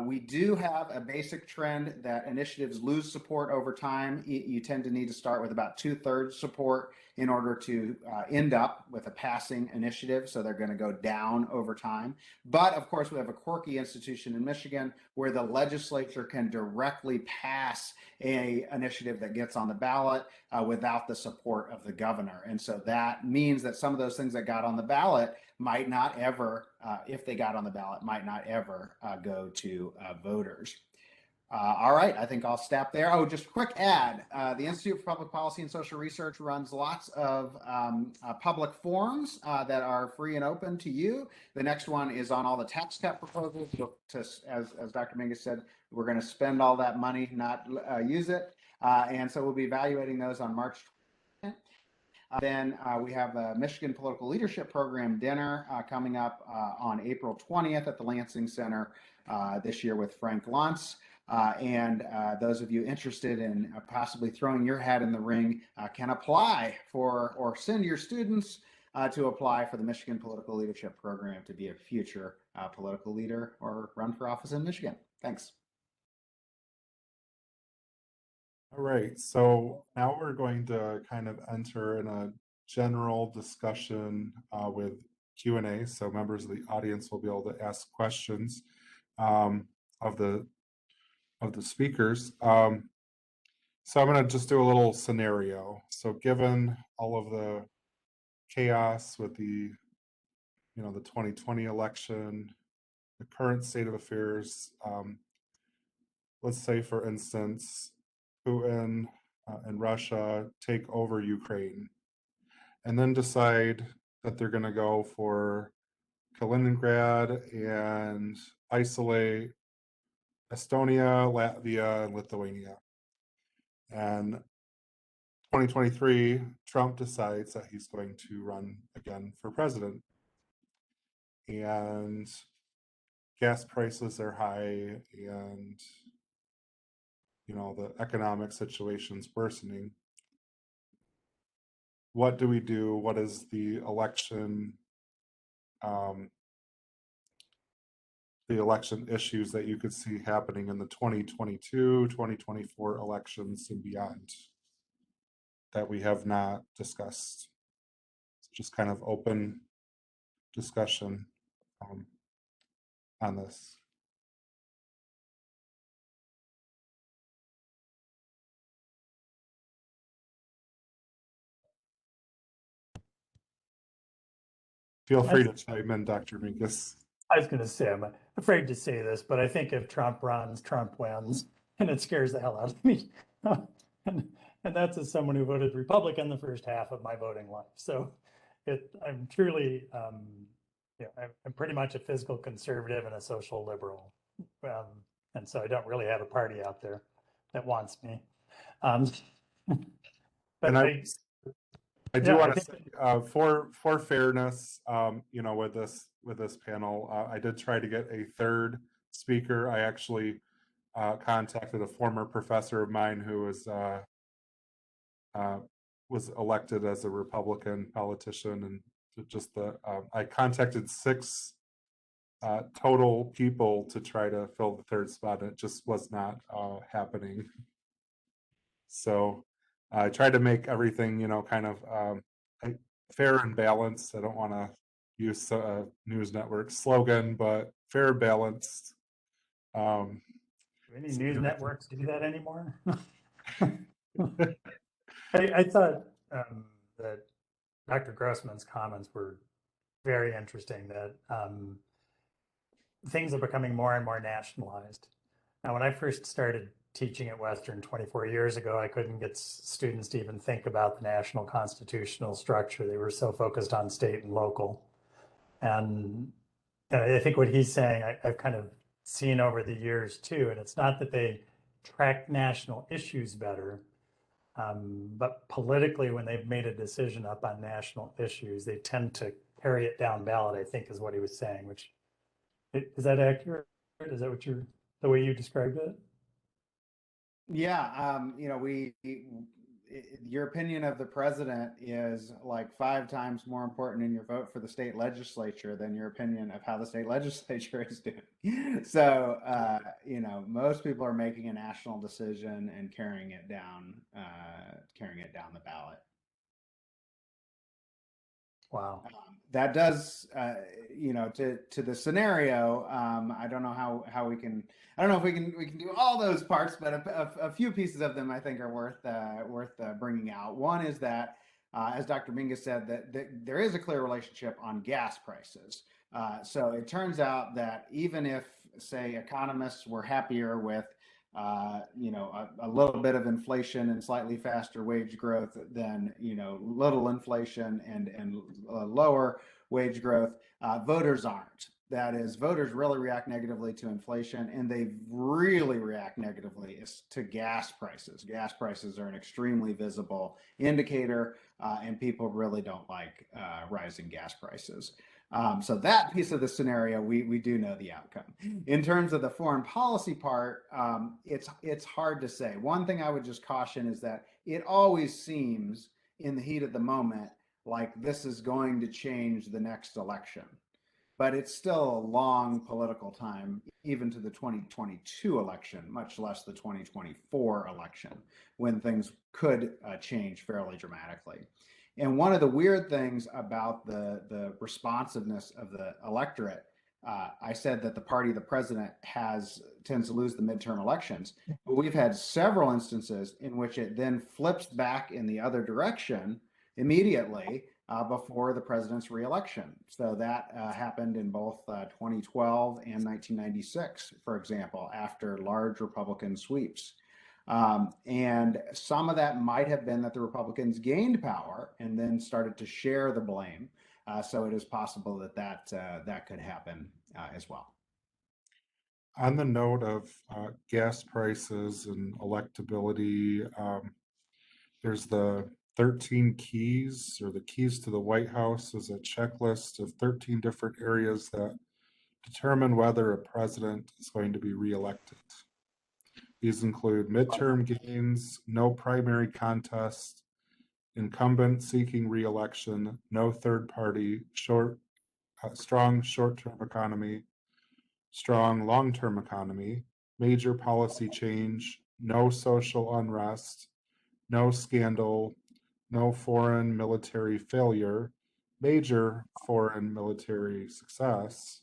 we do have a basic trend that initiatives lose support over time. You tend to need to start with about 2/3 support in order to end up with a passing initiative. So they're going to go down over time. But of course, we have a quirky institution in Michigan where the legislature can directly pass an initiative that gets on the ballot without the support of the governor. And so that means that some of those things that got on the ballot might not ever, if they got on the ballot, might not ever go to voters. All right, I think I'll stop there. Oh, just a quick ad. The Institute for Public Policy and Social Research runs lots of public forums that are free and open to you. The next one is on all the tax cut proposals. As Dr. Mingus said, we're going to spend all that money, not use it. And so we'll be evaluating those on March 20th. Then we have a Michigan Political Leadership Program dinner coming up on April 20th at the Lansing Center this year with Frank Luntz. And those of you interested in possibly throwing your hat in the ring can apply for or send your students to apply for the Michigan Political Leadership Program to be a future political leader or run for office in Michigan. Thanks. All right, so now we're going to kind of enter in a general discussion with Q&A. So members of the audience will be able to ask questions of the speakers. So I'm going to just do a little scenario. So given all of the chaos with the 2020 election, the current state of affairs, let's say, for instance, Putin and Russia take over Ukraine and then decide that they're going to go for Kaliningrad and isolate Estonia, Latvia, and Lithuania. And 2023, Trump decides that he's going to run again for president. And gas prices are high and the economic situation's worsening. What do we do? What is the election issues that you could see happening in the 2022, 2024 elections and beyond that we have not discussed? Just kind of open discussion on this. Feel free to chime in, Dr. Mingus. I was going to say, I'm afraid to say this, but I think if Trump runs, Trump wins, and it scares the hell out of me. and that's as someone who voted Republican the first half of my voting life. So I'm truly, I'm pretty much a fiscal conservative and a social liberal. And so I don't really have a party out there that wants me. But And I do Yeah, want to say, for fairness, with this panel, I did try to get a third speaker. I actually contacted a former professor of mine who was elected as a Republican politician, and I contacted 6 total people to try to fill the third spot, and it just was not happening. So I tried to make everything, kind of fair and balanced. I don't want to use a news network slogan, but fair and balanced. Do any news networks do that anymore? I thought that Dr. Grossman's comments were very interesting, that things are becoming more and more nationalized. Now, when I first started teaching at Western 24 years ago, I couldn't get students to even think about the national constitutional structure. They were so focused on state and local. And I think what he's saying, I've kind of seen over the years too, and it's not that they track national issues better, but politically, when they've made a decision up on national issues, they tend to carry it down ballot, I think is what he was saying, which, is that accurate? Is that what the way you described it? Yeah, your opinion of the president is like 5 times more important in your vote for the state legislature than your opinion of how the state legislature is doing. So, most people are making a national decision and carrying it down the ballot. Wow. That does, to the scenario. I don't know how we can. I don't know if we can do all those parts, but a few pieces of them I think are worth bringing out. One is that, as Dr. Mingus said, that there is a clear relationship on gas prices. So it turns out that even if, say, economists were happier with a little bit of inflation and slightly faster wage growth than, little inflation and lower wage growth, voters aren't. That is, voters really react negatively to inflation, and they really react negatively to gas prices. Gas prices are an extremely visible indicator, and people really don't like rising gas prices. So that piece of the scenario, we do know the outcome. In terms of the foreign policy part, it's hard to say. One thing I would just caution is that it always seems in the heat of the moment like this is going to change the next election. But it's still a long political time, even to the 2022 election, much less the 2024 election, when things could change fairly dramatically. And one of the weird things about the responsiveness of the electorate, I said that the party of the president tends to lose the midterm elections, but we've had several instances in which it then flips back in the other direction immediately before the president's reelection. So that happened in both 2012 and 1996, for example, after large Republican sweeps. And some of that might have been that the Republicans gained power and then started to share the blame. So it is possible that could happen as well. On the note of gas prices and electability, there's the 13 keys, or the keys to the White House, is a checklist of 13 different areas that determine whether a president is going to be reelected. These include midterm gains, no primary contest, incumbent seeking reelection, no third party, strong short-term economy, strong long-term economy, major policy change, no social unrest, no scandal, no foreign military failure, major foreign military success,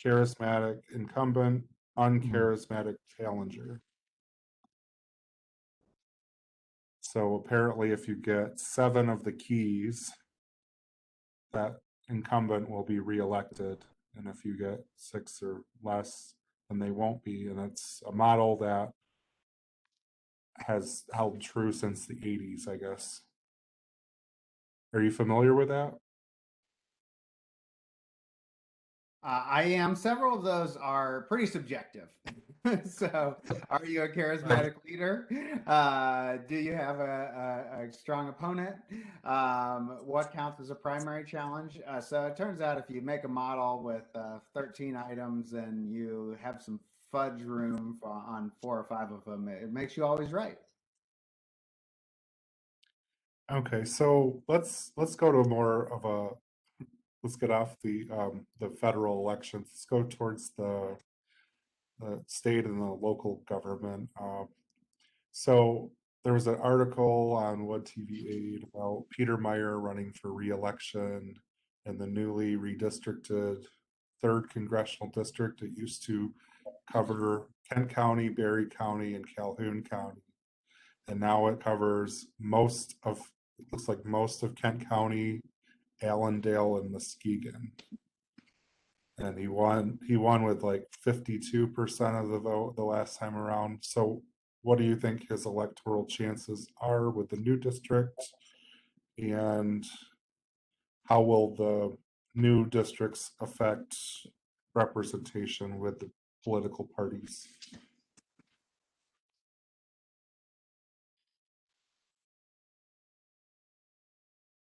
charismatic incumbent, uncharismatic challenger. So apparently if you get 7 of the keys, that incumbent will be reelected. And if you get 6 or less, then they won't be. And it's a model that has held true since the 80s, I guess. Are you familiar with that? I am. Several of those are pretty subjective. So, are you a charismatic leader? Do you have a strong opponent? What counts as a primary challenge? So, it turns out if you make a model with 13 items and you have some fudge room on 4 or 5 of them, it makes you always right. Okay, so let's go to more of a, let's get off the federal elections. Let's go towards the state and the local government. So there was an article on What TV Aid about Peter Meyer running for re-election in the newly redistricted 3rd congressional district. It used to cover Kent County, Berry County, and Calhoun County, and now it covers most of, it looks like most of Kent County, Allendale, and Muskegon. And he won with like 52% of the vote the last time around. So what do you think his electoral chances are with the new district? And how will the new districts affect representation with the political parties?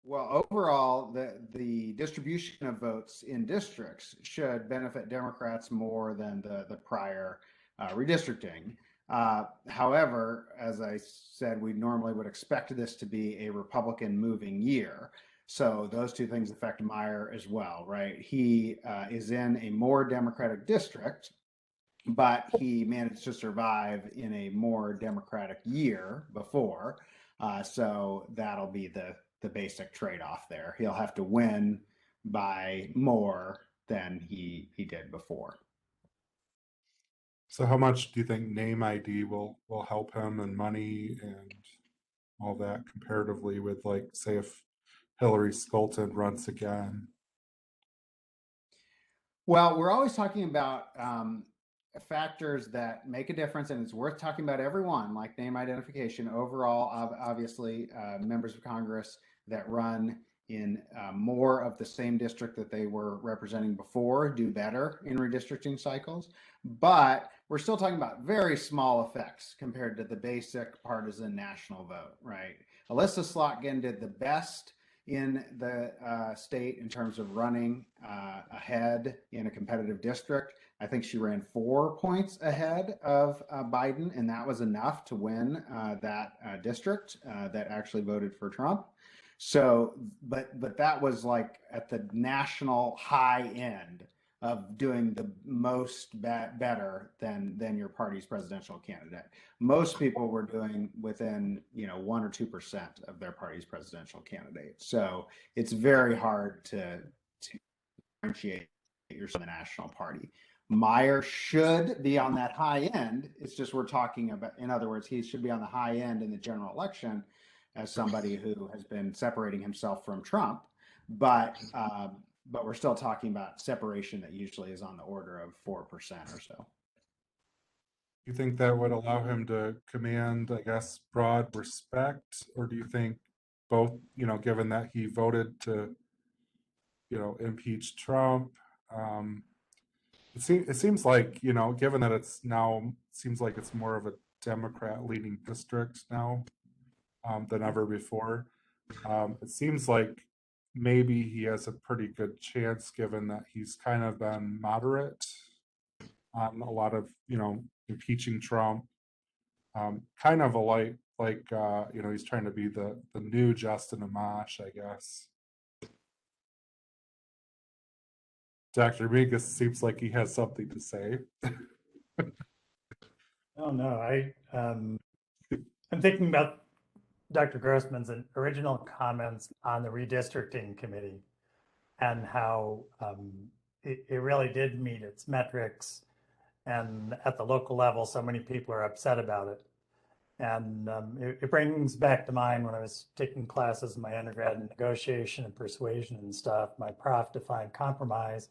Well, overall, the distribution of votes in districts should benefit Democrats more than the prior redistricting. However, as I said, we normally would expect this to be a Republican moving year. So those two things affect Meyer as well, right? He is in a more Democratic district, but he managed to survive in a more Democratic year before. So that'll be the basic trade-off there. He'll have to win by more than he did before. So how much do you think name ID will help him, and money and all that comparatively with, like, say if Hillary Skolton runs again? Well, we're always talking about factors that make a difference, and it's worth talking about every one, like name identification. Overall, obviously, members of Congress that run in more of the same district that they were representing before do better in redistricting cycles. But we're still talking about very small effects compared to the basic partisan national vote, right? Alyssa Slotkin did the best in the state in terms of running ahead in a competitive district. I think she ran 4 points ahead of Biden, and that was enough to win that district that actually voted for Trump. So, but that was like at the national high end of doing the most better than your party's presidential candidate. Most people were doing within 1 or 2% of their party's presidential candidate. So it's very hard to differentiate yourself in the national party. Meyer should be on that high end. It's just we're talking about, in other words, he should be on the high end in the general election as somebody who has been separating himself from Trump, but we're still talking about separation that usually is on the order of 4% or so. You think that would allow him to command, I guess, broad respect, or do you think both, given that he voted to, impeach Trump, it seems like, given that it's now, seems like it's more of a Democrat leading district now than ever before. It seems like maybe he has a pretty good chance, given that he's kind of been moderate on a lot of, impeaching Trump, kind of like he's trying to be the new Justin Amash, I guess. Dr. Mingus seems like he has something to say. Oh no, I'm thinking about Dr. Grossman's original comments on the redistricting committee, and how it really did meet its metrics. And at the local level, so many people are upset about it. And it brings back to mind when I was taking classes in my undergrad in negotiation and persuasion and stuff, my prof defined compromise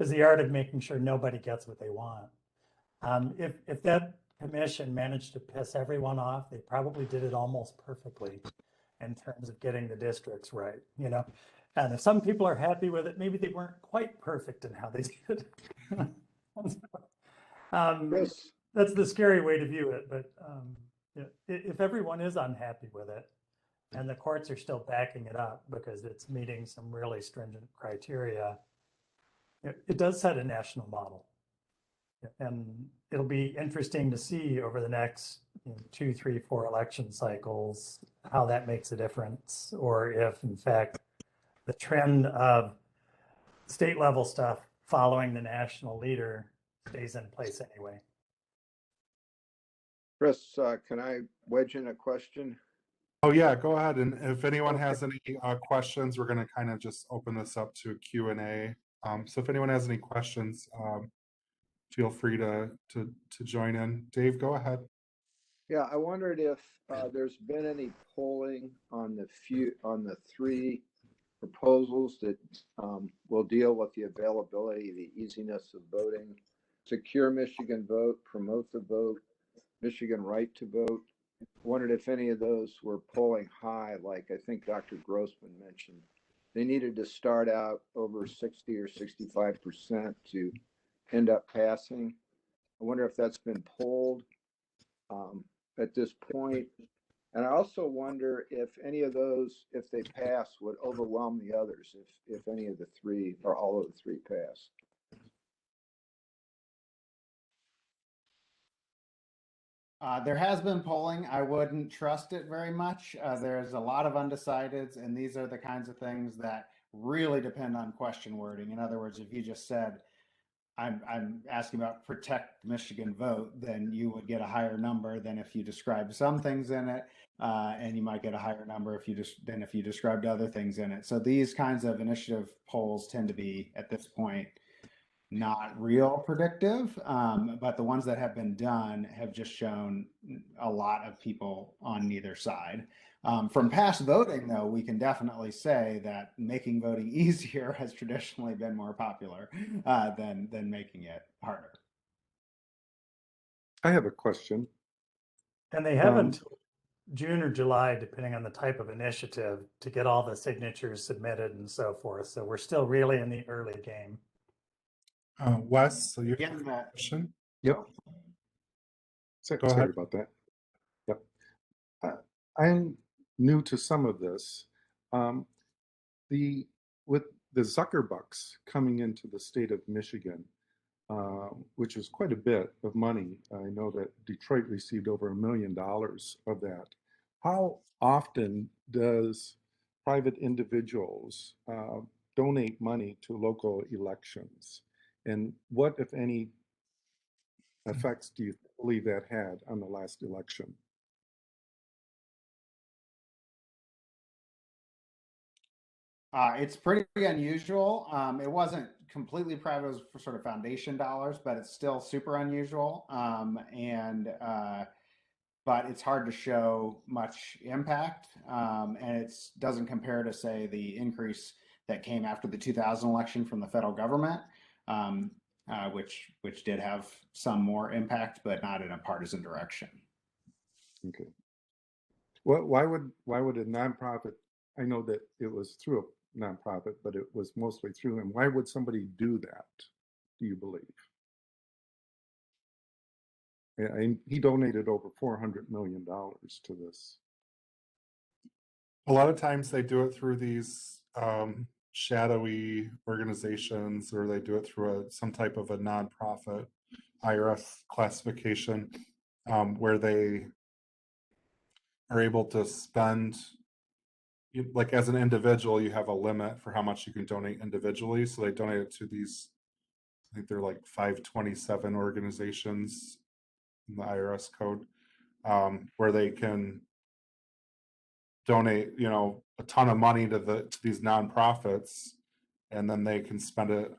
as the art of making sure nobody gets what they want. If that commission managed to piss everyone off, they probably did it almost perfectly in terms of getting the districts right, you know? And if some people are happy with it, maybe they weren't quite perfect in how they did it. Chris, That's the scary way to view it, but if everyone is unhappy with it and the courts are still backing it up because it's meeting some really stringent criteria, it does set a national model. And it'll be interesting to see over the next 2, 3, 4 election cycles how that makes a difference, or if in fact the trend of state level stuff following the national leader stays in place anyway. Chris, can I wedge in a question? Oh yeah, go ahead. And if anyone has any questions, we're going to kind of just open this up to a Q&A. So if anyone has any questions, feel free to join in. Dave, go ahead. Yeah, I wondered if there's been any polling on the 3 proposals that will deal with the availability, the easiness of voting, secure Michigan vote, promote the vote, Michigan right to vote. I wondered if any of those were polling high, like I think Dr. Grossman mentioned. They needed to start out over 60 or 65% to end up passing. I wonder if that's been polled at this point. And I also wonder if any of those, if they pass, would overwhelm the others, if any of the 3 or all of the 3 pass. There has been polling. I wouldn't trust it very much. There's a lot of undecideds, and these are the kinds of things that really depend on question wording. In other words, if you just said, I'm asking about protect Michigan vote, then you would get a higher number than if you described some things in it, and you might get a higher number if you described other things in it. So these kinds of initiative polls tend to be, at this point, not real predictive, but the ones that have been done have just shown a lot of people on neither side. From past voting, though, we can definitely say that making voting easier has traditionally been more popular than making it harder. I have a question. And they have until June or July, depending on the type of initiative, to get all the signatures submitted and so forth. So we're still really in the early game. Wes, so you have Again, a question? Yep. Go Sorry ahead. about that. Yep. I'm new to some of this. With the Zuckerbucks coming into the state of Michigan, which is quite a bit of money. I know that Detroit received over $1 million of that. How often does private individuals donate money to local elections? And what, if any, effects do you believe that had on the last election? It's pretty unusual. It wasn't completely private, it was for sort of foundation dollars, but it's still super unusual. But it's hard to show much impact. And it doesn't compare to, say, the increase that came after the 2000 election from the federal government, which did have some more impact, but not in a partisan direction. Okay. Well, why would a nonprofit? I know that it was through a nonprofit, but it was mostly through him. Why would somebody do that? Do you believe? He donated over $400 million to this. A lot of times they do it through these shadowy organizations, or they do it through some type of a nonprofit IRS classification, where they are able to spend, like as an individual, you have a limit for how much you can donate individually. So they donate it to these, I think they're like 527 organizations in the IRS code, where they can donate, a ton of money to these nonprofits, and then they can spend it,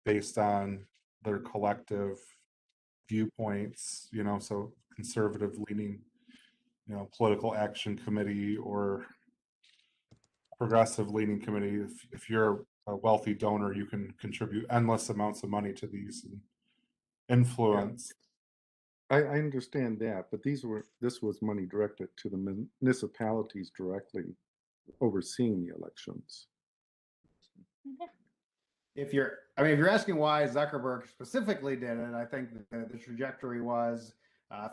based on their collective viewpoints, so conservative leaning, political action committee or progressive leaning committee. If you're a wealthy donor, you can contribute endless amounts of money to these and influence. I understand that, but this was money directed to the municipalities directly overseeing the elections. If you're asking why Zuckerberg specifically did it, I think the trajectory was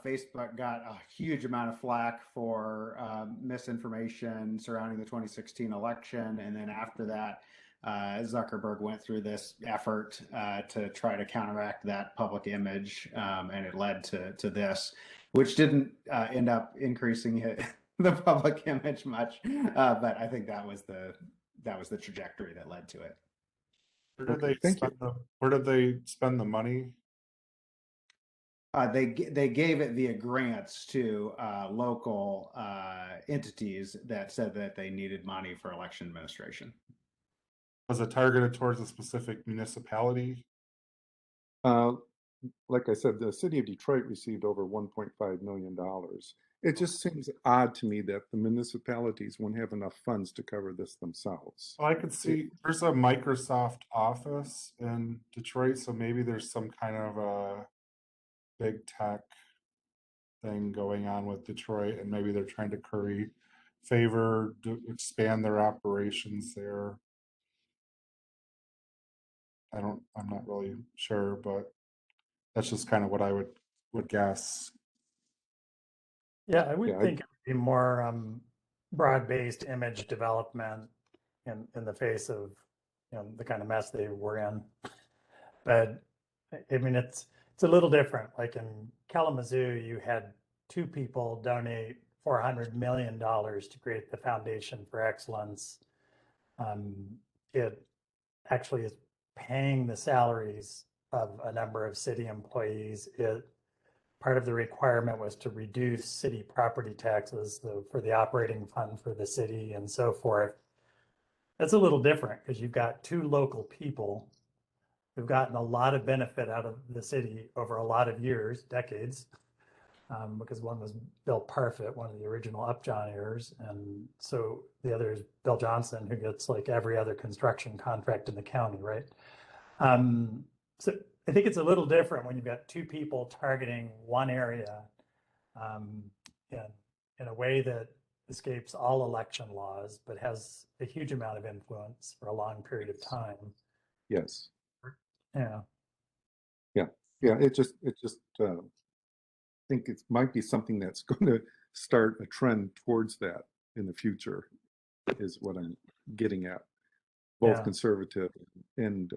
Facebook got a huge amount of flack for misinformation surrounding the 2016 election. And then after that, Zuckerberg went through this effort to try to counteract that public image. And it led to this, which didn't end up increasing the public image much. But I think that was the trajectory that led to it. Where did Okay, they thank you. where did they spend the money? They gave it via grants to local entities that said that they needed money for election administration. Was it targeted towards a specific municipality? Like I said, the city of Detroit received over $1.5 million. It just seems odd to me that the municipalities won't have enough funds to cover this themselves. Well, I could see there's a Microsoft office in Detroit, so maybe there's some kind of a big tech thing going on with Detroit, and maybe they're trying to curry favor, to expand their operations there. I'm not really sure, but that's just kind of what I would guess. Yeah, I would Yeah, think it would be more broad-based image development in the face of the kind of mess they were in. But I mean, it's a little different. Like in Kalamazoo, you had two people donate $400 million to create the Foundation for Excellence. It actually is paying the salaries of a number of city employees. Part of the requirement was to reduce city property taxes for the operating fund for the city and so forth. That's a little different because you've got two local people who've gotten a lot of benefit out of the city over a lot of years, decades, because one was Bill Parfit, one of the original Upjohners, and so the other is Bill Johnson, who gets like every other construction contract in the county, right? So I think it's a little different when you've got two people targeting one area in a way that escapes all election laws, but has a huge amount of influence for a long period of time. yes. Yeah. Yeah. It just think it might be something that's going to start a trend towards that in the future, is what I'm getting at, both conservative and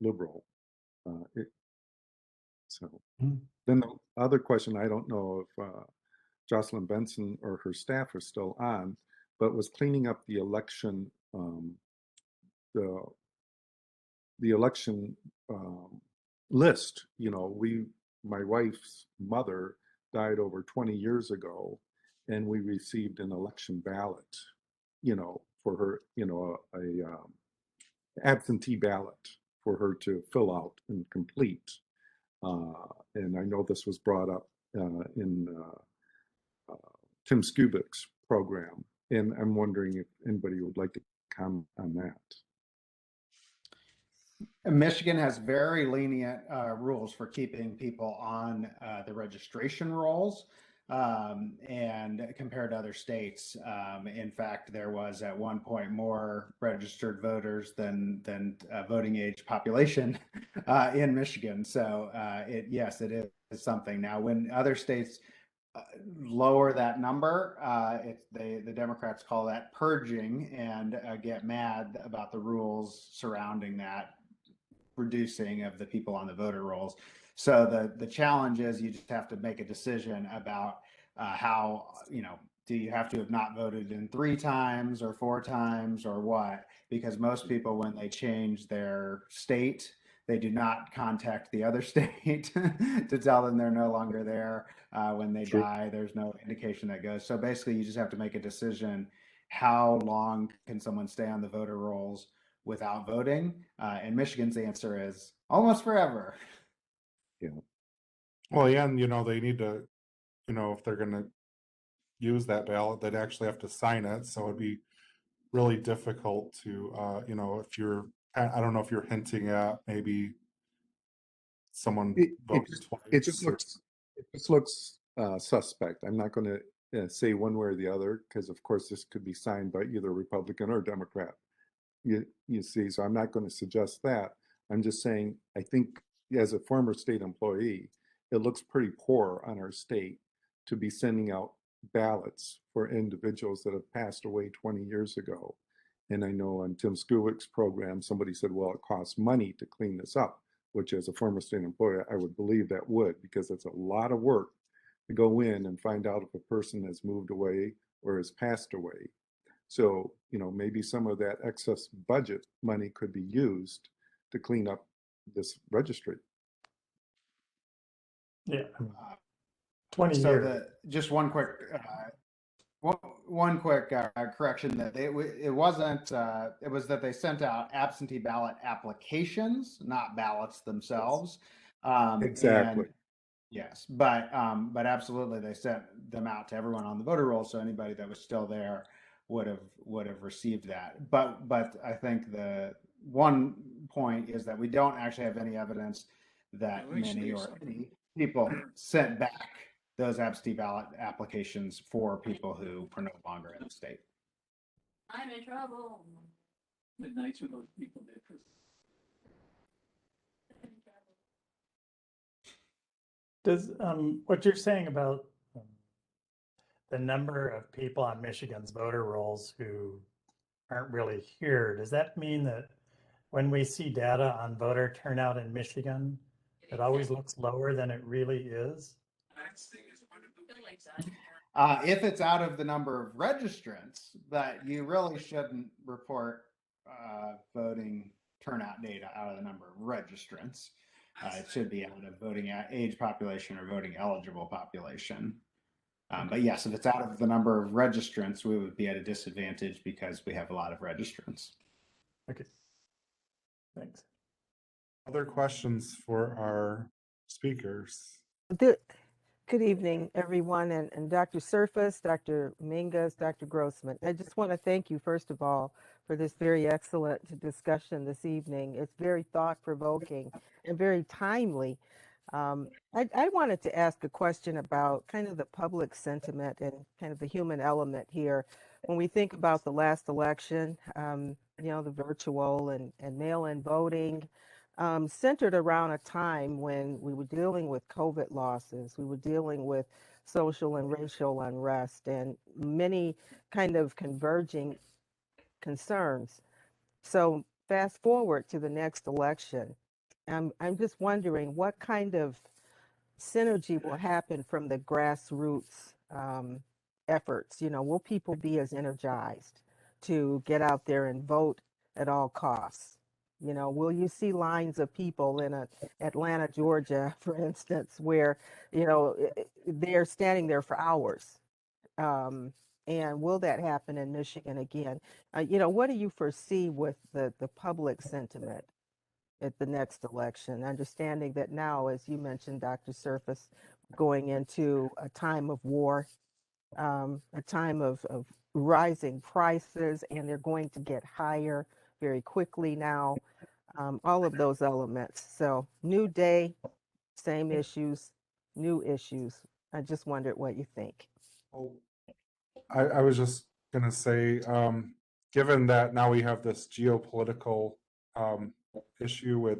liberal. Then the other question, I don't know if Jocelyn Benson or her staff are still on, but was cleaning up the election, the election list. My wife's mother died over 20 years ago, and we received an election ballot, for her, a absentee ballot for her to fill out and complete. And I know this was brought up in Tim Skubik's program, and I'm wondering if anybody would like to comment on that. Michigan has very lenient rules for keeping people on the registration rolls, and compared to other states. In fact, there was at one point more registered voters than voting age population in Michigan. So yes, it is something. Now, when other states lower that number, the Democrats call that purging, and get mad about the rules surrounding that reducing of the people on the voter rolls. So the challenge is you just have to make a decision about how, do you have to have not voted in 3 times or 4 times or what? Because most people, when they change their state, they do not contact the other state to tell them they're no longer there. When they die, there's no indication that goes. So basically, you just have to make a decision. How long can someone stay on the voter rolls? without voting. And Michigan's answer is almost forever. Well, yeah, and they need to, if they're going to use that ballot, they'd actually have to sign it. So it'd be really difficult to, if you're, I don't know if you're hinting at maybe someone It votes just, twice. it just looks suspect. I'm not going to say one way or the other, because of course this could be signed by either Republican or Democrat. You see, so I'm not going to suggest that. I'm just saying, I think as a former state employee, it looks pretty poor on our state to be sending out ballots for individuals that have passed away 20 years ago. And I know on Tim Skulick's program, somebody said, well, it costs money to clean this up, which as a former state employee, I would believe that would, because it's a lot of work to go in and find out if a person has moved away or has passed away. So, maybe some of that excess budget money could be used to clean up this registry. Yeah. 20 So years. just one quick correction, that it wasn't it was that they sent out absentee ballot applications, not ballots themselves. Exactly. And yes, but absolutely they sent them out to everyone on the voter roll, so anybody that was still there would have received that. But I think the one point is that we don't actually have any evidence that many or any people sent back those absentee ballot applications for people who are no longer in the state. I'm in trouble. The nights with those people did. Does what you're saying about the number of people on Michigan's voter rolls who aren't really here, does that mean that when we see data on voter turnout in Michigan, it always looks lower than it really is? If it's out of the number of registrants, but you really shouldn't report voting turnout data out of the number of registrants. It should be out of voting age population or voting eligible population. But yes, if it's out of the number of registrants, we would be at a disadvantage because we have a lot of registrants. Okay. Thanks. Other questions for our speakers? Good evening, everyone, and Dr. Surfus, Dr. Mingus, Dr. Grossman. I just want to thank you, first of all, for this very excellent discussion this evening. It's very thought-provoking and very timely. I wanted to ask a question about kind of the public sentiment and kind of the human element here. When we think about the last election, the virtual and mail-in voting, centered around a time when we were dealing with COVID losses, we were dealing with social and racial unrest, and many kind of converging concerns. So fast forward to the next election, I'm just wondering what kind of synergy will happen from the grassroots efforts. Will people be as energized to get out there and vote at all costs? Will you see lines of people in Atlanta, Georgia, for instance, where, they're standing there for hours? And will that happen in Michigan again? What do you foresee with the public sentiment at the next election? Understanding that now, as you mentioned, Dr. Surfus, going into a time of war, a time of rising prices, and they're going to get higher very quickly now. All of those elements. So new day, same issues, new issues. I just wondered what you think. I was just going to say, given that now we have this geopolitical issue with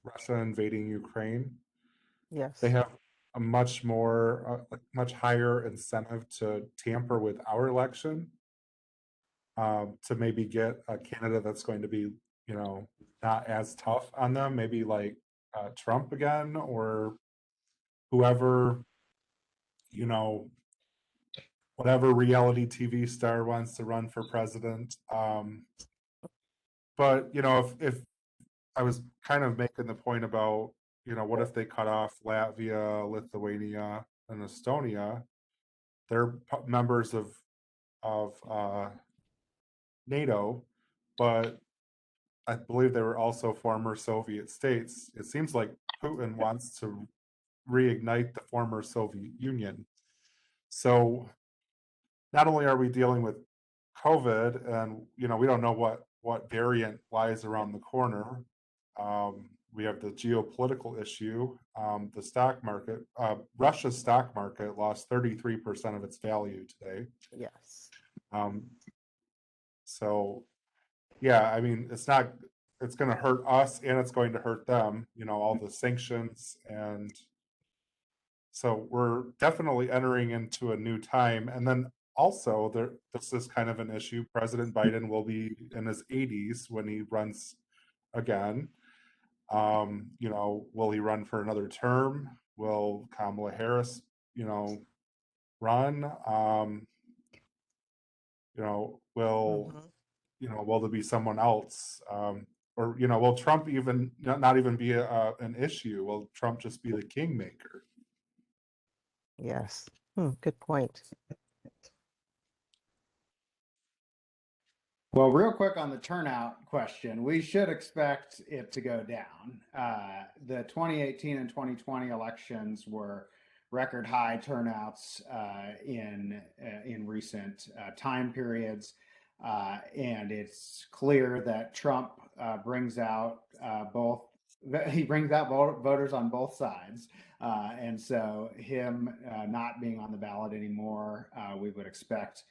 Russia invading Ukraine, Yes. they have a much higher incentive to tamper with our election, to maybe get a candidate that's going to be, not as tough on them, maybe like Trump again, or whoever, whatever reality TV star wants to run for president. But if I was kind of making the point about, what if they cut off Latvia, Lithuania, and Estonia? They're members of NATO, but I believe they were also former Soviet states. It seems like Putin wants to reignite the former Soviet Union. So not only are we dealing with COVID, and we don't know what variant lies around the corner. We have the geopolitical issue. The stock market, Russia's stock market lost 33% of its value today. Yes. So, yeah, I mean, it's going to hurt us and it's going to hurt them, all the sanctions. And so we're definitely entering into a new time. And then also, this is kind of an issue. President Biden will be in his 80s when he runs again. Will he run for another term? Will Kamala Harris, run? Will will there be someone else? Or will Trump even not even be an issue? Will Trump just be the kingmaker? Yes. Good point. Well, real quick on the turnout question, we should expect it to go down. The 2018 and 2020 elections were record high turnouts in recent time periods, and it's clear that Trump brings out voters on both sides, and so him not being on the ballot anymore, we would expect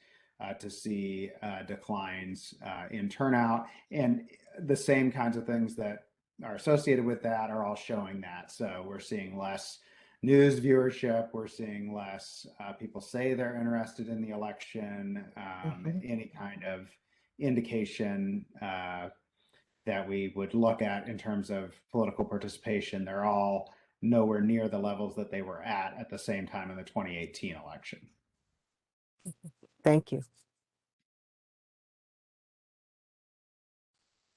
to see declines in turnout, and the same kinds of things that are associated with that are all showing that. So we're seeing less news viewership, we're seeing less people say they're interested in the election, any kind of indication that we would look at in terms of political participation. They're all nowhere near the levels that they were at the same time in the 2018 election. Thank you.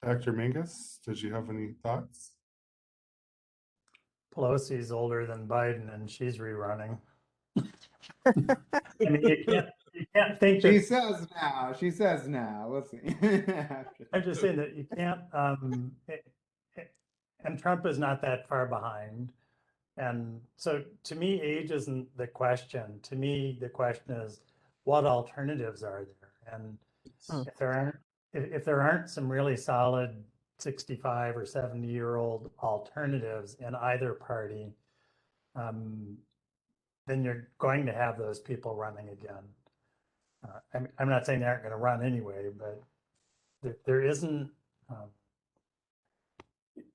Dr. Mingus, did you have any thoughts? Pelosi's older than Biden, and she's rerunning. I mean, you can't think She that, says now. We'll see. I'm just saying that you can't. And Trump is not that far behind. And so, to me, age isn't the question. To me, the question is, what alternatives are there? And if there aren't some really solid 65 or 70-year-old alternatives in either party, then you're going to have those people running again. I'm not saying they aren't going to run anyway, but there isn't.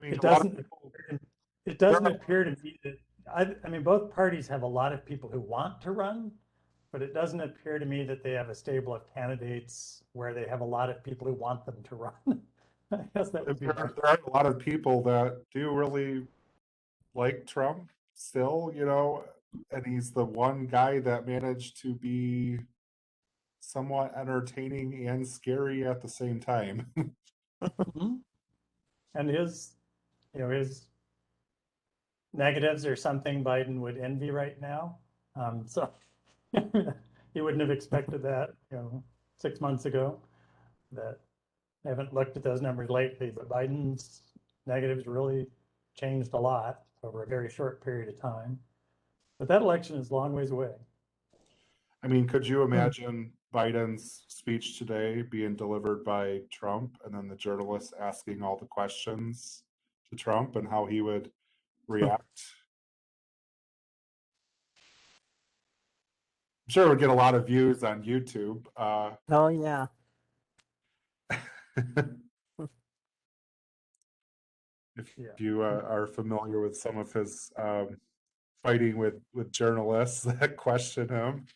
It doesn't appear to me that. I mean, both parties have a lot of people who want to run, but it doesn't appear to me that they have a stable of candidates where they have a lot of people who want them to run. I guess that would be. There are a lot of people that do really like Trump still, and he's the one guy that managed to be somewhat entertaining and scary at the same time. And his negatives are something Biden would envy right now. So he wouldn't have expected that, 6 months ago. That I haven't looked at those numbers lately, but Biden's negatives really changed a lot over a very short period of time. But that election is a long ways away. I mean, could you imagine Biden's speech today being delivered by Trump and then the journalists asking all the questions to Trump and how he would react? I'm sure it would get a lot of views on YouTube. Oh, yeah. If you are familiar with some of his fighting with journalists that question him.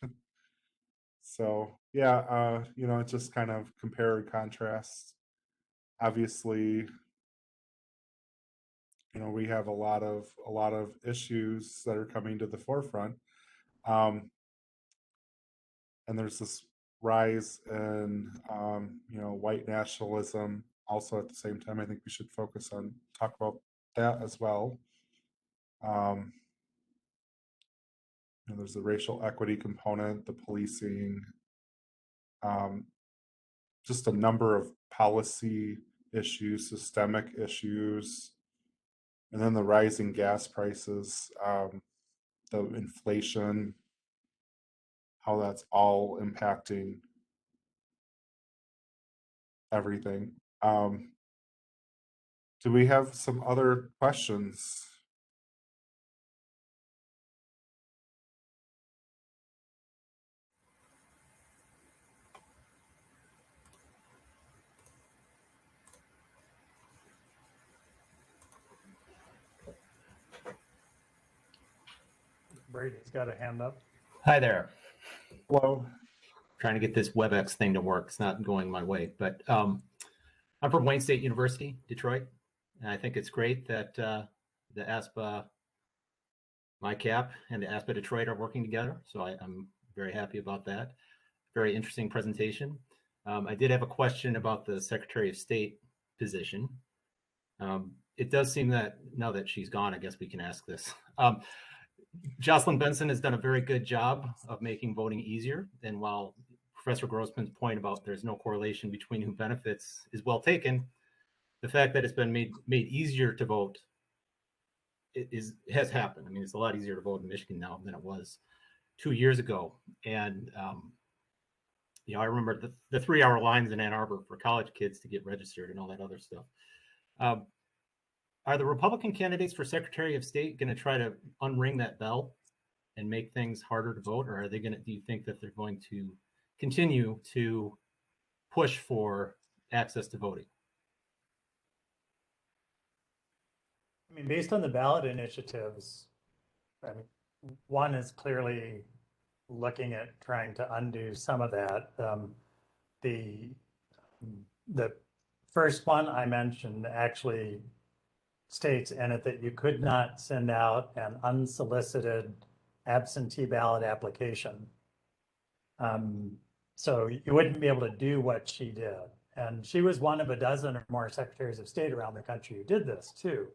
So yeah, it's just kind of compare and contrast. Obviously, we have a lot of issues that are coming to the forefront, and there's this rise in white nationalism. Also, at the same time, I think we should talk about that as well. There's the racial equity component, the policing, just a number of policy issues, systemic issues, and then the rising gas prices, the inflation, how that's all impacting everything. Do we have some other questions? Brady's got a hand up. Hi there. Hello. Trying to get this WebEx thing to work. It's not going my way, but I'm from Wayne State University, Detroit. And I think it's great that the ASPA MICAP and the ASPA Detroit are working together. So I'm very happy about that. Very interesting presentation. I did have a question about the Secretary of State position. It does seem that now that she's gone, I guess we can ask this. Jocelyn Benson has done a very good job of making voting easier. And while Professor Grossman's point about there's no correlation between who benefits is well taken, the fact that it's been made easier to vote has happened. I mean, it's a lot easier to vote in Michigan now than it was 2 years ago. And I remember the 3-hour lines in Ann Arbor for college kids to get registered and all that other stuff. Are the Republican candidates for Secretary of State going to try to unring that bell and make things harder to vote, or are they going to? Do you think that they're going to continue to push for access to voting? I mean, based on the ballot initiatives, I mean, one is clearly looking at trying to undo some of that. The first one I mentioned actually states in it that you could not send out an unsolicited absentee ballot application. So you wouldn't be able to do what she did. And she was one of a dozen or more secretaries of state around the country who did this too.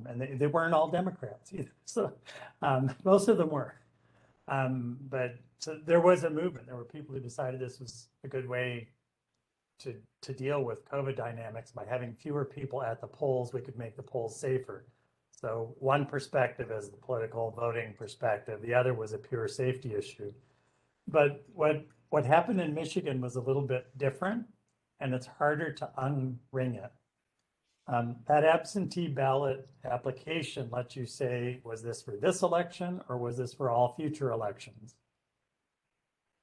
And they weren't all Democrats either. So most of them were. But so there was a movement. There were people who decided this was a good way to deal with COVID dynamics. By having fewer people at the polls, we could make the polls safer. So one perspective is the political voting perspective. The other was a pure safety issue. But what happened in Michigan was a little bit different, and it's harder to unring it. That absentee ballot application lets you say, was this for this election or was this for all future elections?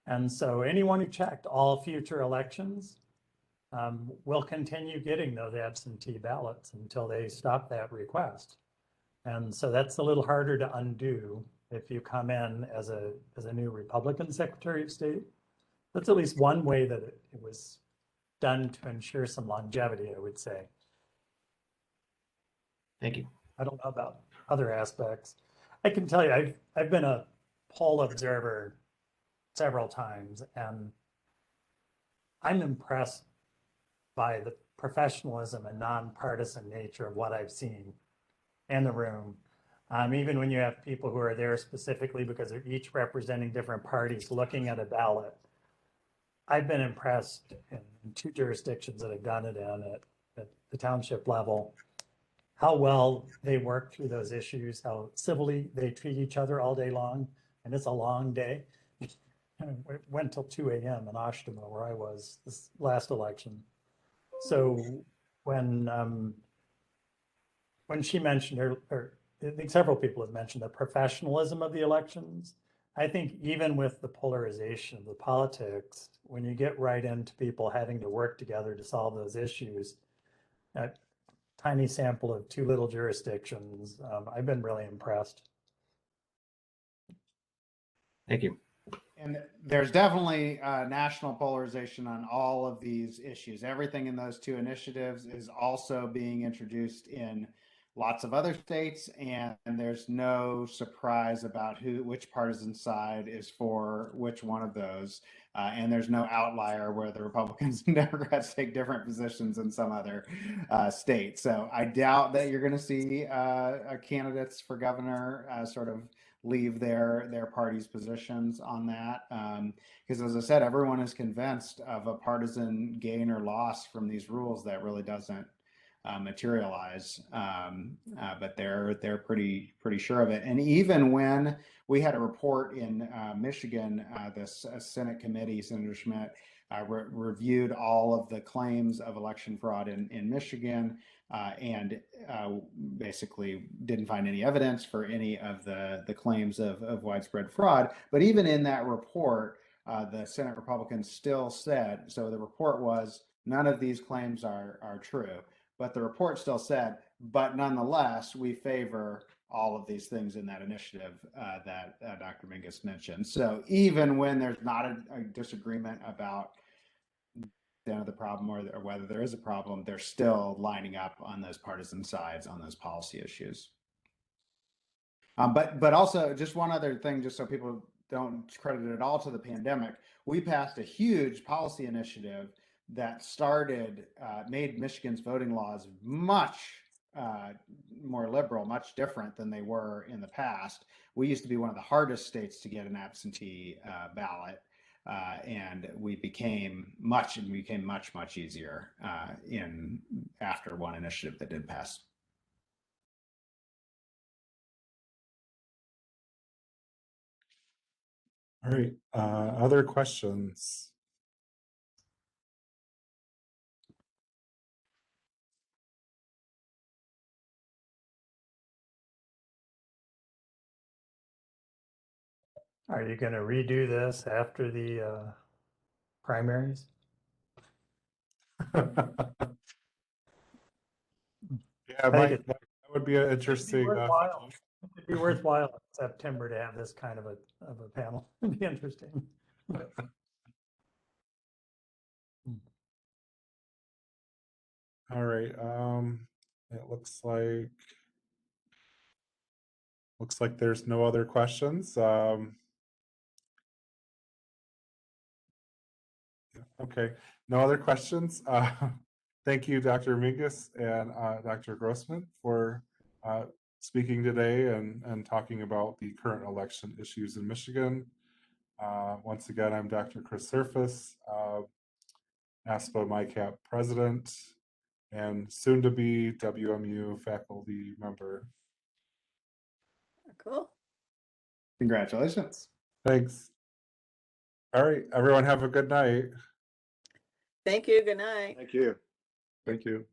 And so anyone who checked all future elections will continue getting those absentee ballots until they stop that request. And so that's a little harder to undo if you come in as a new Republican Secretary of State. That's at least one way that it was done to ensure some longevity, I would say. Thank you. I don't know about other aspects. I can tell you, I've been a poll observer several times, and I'm impressed by the professionalism and nonpartisan nature of what I've seen in the room. Even when you have people who are there specifically because they're each representing different parties looking at a ballot. I've been impressed in 2 jurisdictions that I've done it in at the township level, how well they work through those issues, how civilly they treat each other all day long. And it's a long day. It went till 2 a.m. in Oshtemo, where I was this last election. So when she mentioned or I think several people have mentioned the professionalism of the elections. I think even with the polarization of the politics, when you get right into people having to work together to solve those issues, that tiny sample of 2 little jurisdictions, I've been really impressed. Thank you. And there's definitely national polarization on all of these issues. Everything in those 2 initiatives is also being introduced in lots of other states, and there's no surprise about which partisan side is for which one of those. And there's no outlier where the Republicans and Democrats take different positions in some other state. So I doubt that you're going to see candidates for governor sort of leave their party's positions on that. Because as I said, everyone is convinced of a partisan gain or loss from these rules that really doesn't materialize. But they're pretty sure of it. And even when we had a report in Michigan, this Senate committee, Senator Schmidt reviewed all of the claims of election fraud in Michigan, and basically didn't find any evidence for any of the claims of widespread fraud. But even in that report, the Senate Republicans still said, so the report was, none of these claims are true. But the report still said, but nonetheless, we favor all of these things in that initiative that Dr. Mingus mentioned. So even when there's not a disagreement about the problem or whether there is a problem, they're still lining up on those partisan sides on those policy issues. But also, just one other thing, just so people don't credit it all to the pandemic, we passed a huge policy initiative that made Michigan's voting laws much more liberal, much different than they were in the past. We used to be one of the hardest states to get an absentee ballot, and we became much easier after one initiative that did pass. All right, other questions? Are you going to redo this after the primaries? Yeah, Mike, that would be an interesting. It'd be worthwhile in September to have this kind of a panel. It'd be interesting. All right. It looks like there's no other questions. Okay, no other questions. Thank you, Dr. Mingus and Dr. Grossman, for speaking today and talking about the current election issues in Michigan. Once again, I'm Dr. Chris Surfus, ASPA MICAP President, and soon to be WMU faculty member. Cool. Congratulations. Thanks. All right, everyone have a good night. Thank you. Good night. Thank you. Thank you.